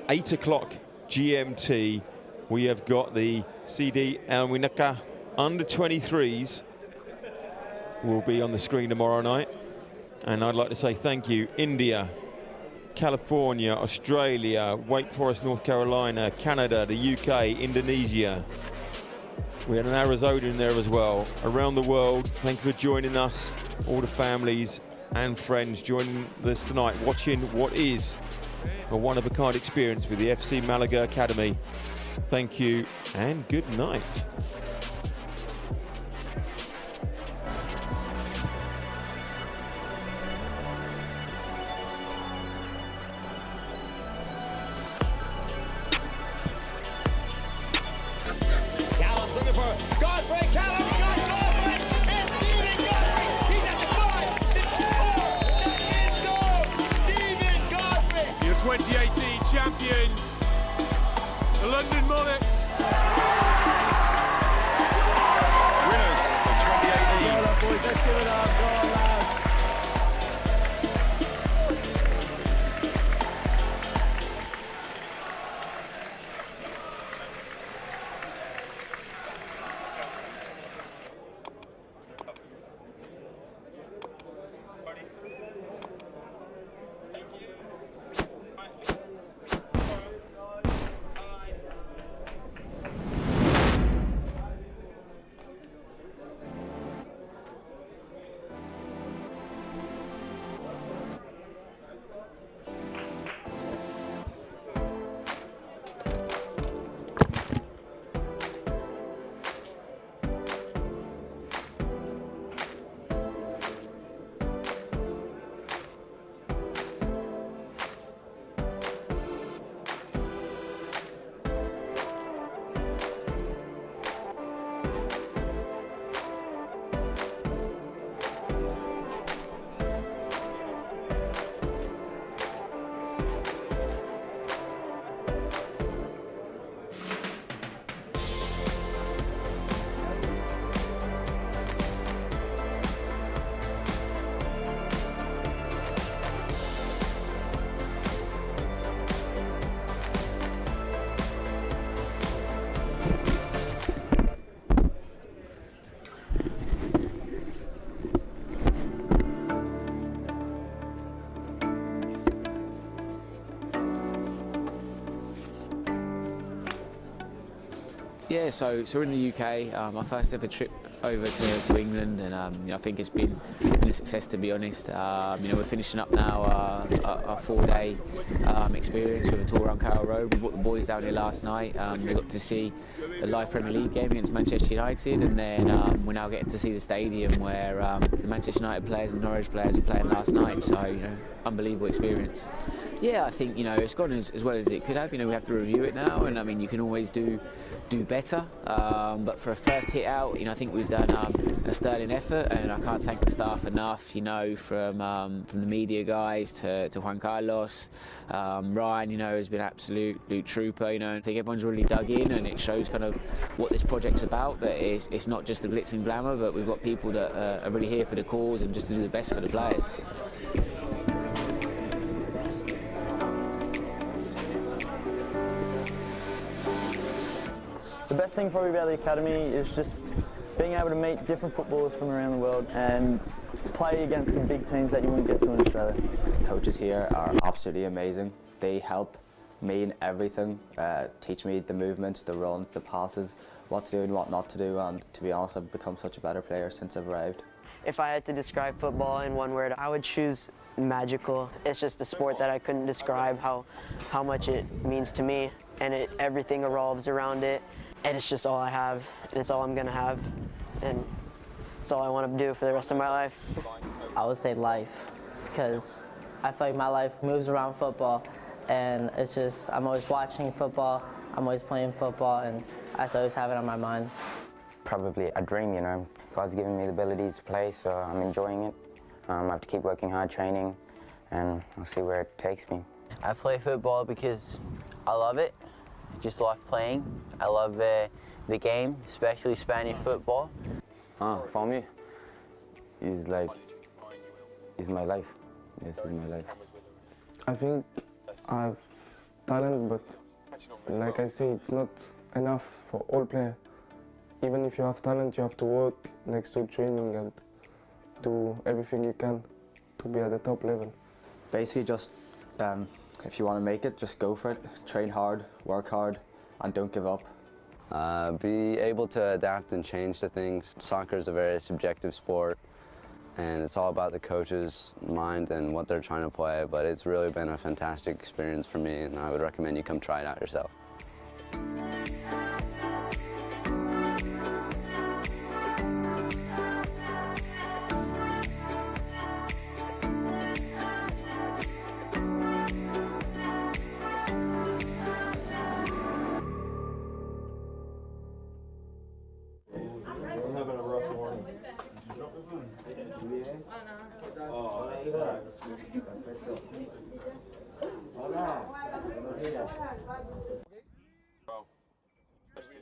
8 o'clock GMT. We have got the CD Alwinaka under 23s will be on the screen tomorrow night. And I'd like to say thank you, India, California, Australia, Wake Forest, North Carolina, Canada, the UK, Indonesia. We had an Arizona in there as well. Around the world, thank you for joining us, all the families and friends joining us tonight, watching what is a one-of-a-kind experience with the FC Malaga Academy. Thank you and good night. Your 2018 champions, the London Monics. Winners of 2018. Go on, boys, let's give it up. Go on, lads. Yeah, so we're in the UK. My first ever trip over to England, and I think it's been a success, to be honest. We're finishing up now our 4-day experience with a tour around Carroll Road. We brought the boys down here last night. We got to see the live Premier League game against Manchester United, and then we're now getting to see the stadium where the Manchester United players and Norwich players were playing last night. So unbelievable experience. Yeah, I think it's gone as well as it could have. We have to review it now, and I mean you can always do better. But for a first hit out, I think we've done a sterling effort, and I can't thank the staff enough. From the media guys to Juan Carlos, Ryan, has been an absolute trooper. I think everyone's really dug in, and it shows kind of what this project's about. That it's not just the glitz and glamour, but we've got people that are really here for the cause and just to do the best for the players. The best thing probably about the academy is just being able to meet different footballers from around the world and play against the big teams that you wouldn't get to in Australia. The coaches here are absolutely amazing. They help me in everything, teach me the movements, the run, the passes, what to do and what not to do, and to be honest, I've become such a better player since I've arrived. If I had to describe football in one word, I would choose magical. It's just a sport that I couldn't describe how much it means to me, and everything revolves around it. And it's just all I have, and it's all I'm gonna have, and it's all I want to do for the rest of my life. I would say life, because I feel like my life moves around football, and it's just, I'm always watching football, I'm always playing football, and I always have it on my mind. Probably a dream, God's given me the abilities to play, so I'm enjoying it. I have to keep working hard, training, and I'll see where it takes me. I play football because I love it. I just love playing. I love the game, especially Spanish football. For me, it's like, it's my life. Yes, it's my life. I think I have talent, but like I say, it's not enough for all players. Even if you have talent, you have to work next to training and do everything you can to be at the top level. Basically, just if you want to make it, just go for it. Train hard, work hard, and don't give up. Be able to adapt and change to things. Soccer is a very subjective sport, and it's all about the coach's mind and what they're trying to play, but it's really been a fantastic experience for me, and I would recommend you come try it out yourself.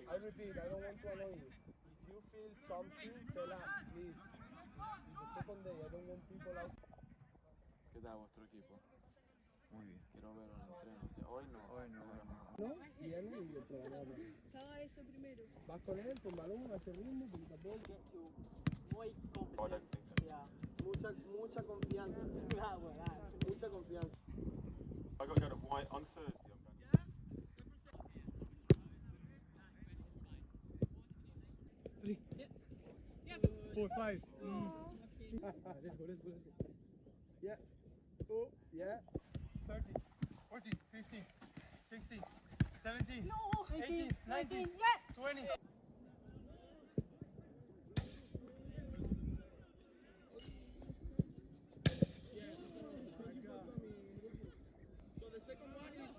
I repeat, I don't want to annoy you. If you feel something, tell us, please. It's the second day, I don't want people out. ¿Qué tal vuestro equipo? Muy bien. Quiero ver el entreno. Hoy no. No, viene y yo programa. Haga eso primero. Vas con él, con balón, hace ritmo, porque tampoco. Muy confianza. Mucha confianza. Mucha confianza. I got to go to White on Thursday. Yeah. 4, 5. Let's go. Yeah. Oh, yeah. 30, 40, 50, 60, 17, 18, 19, 20. So the second one is...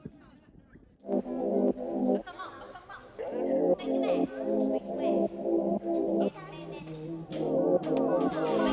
Come on.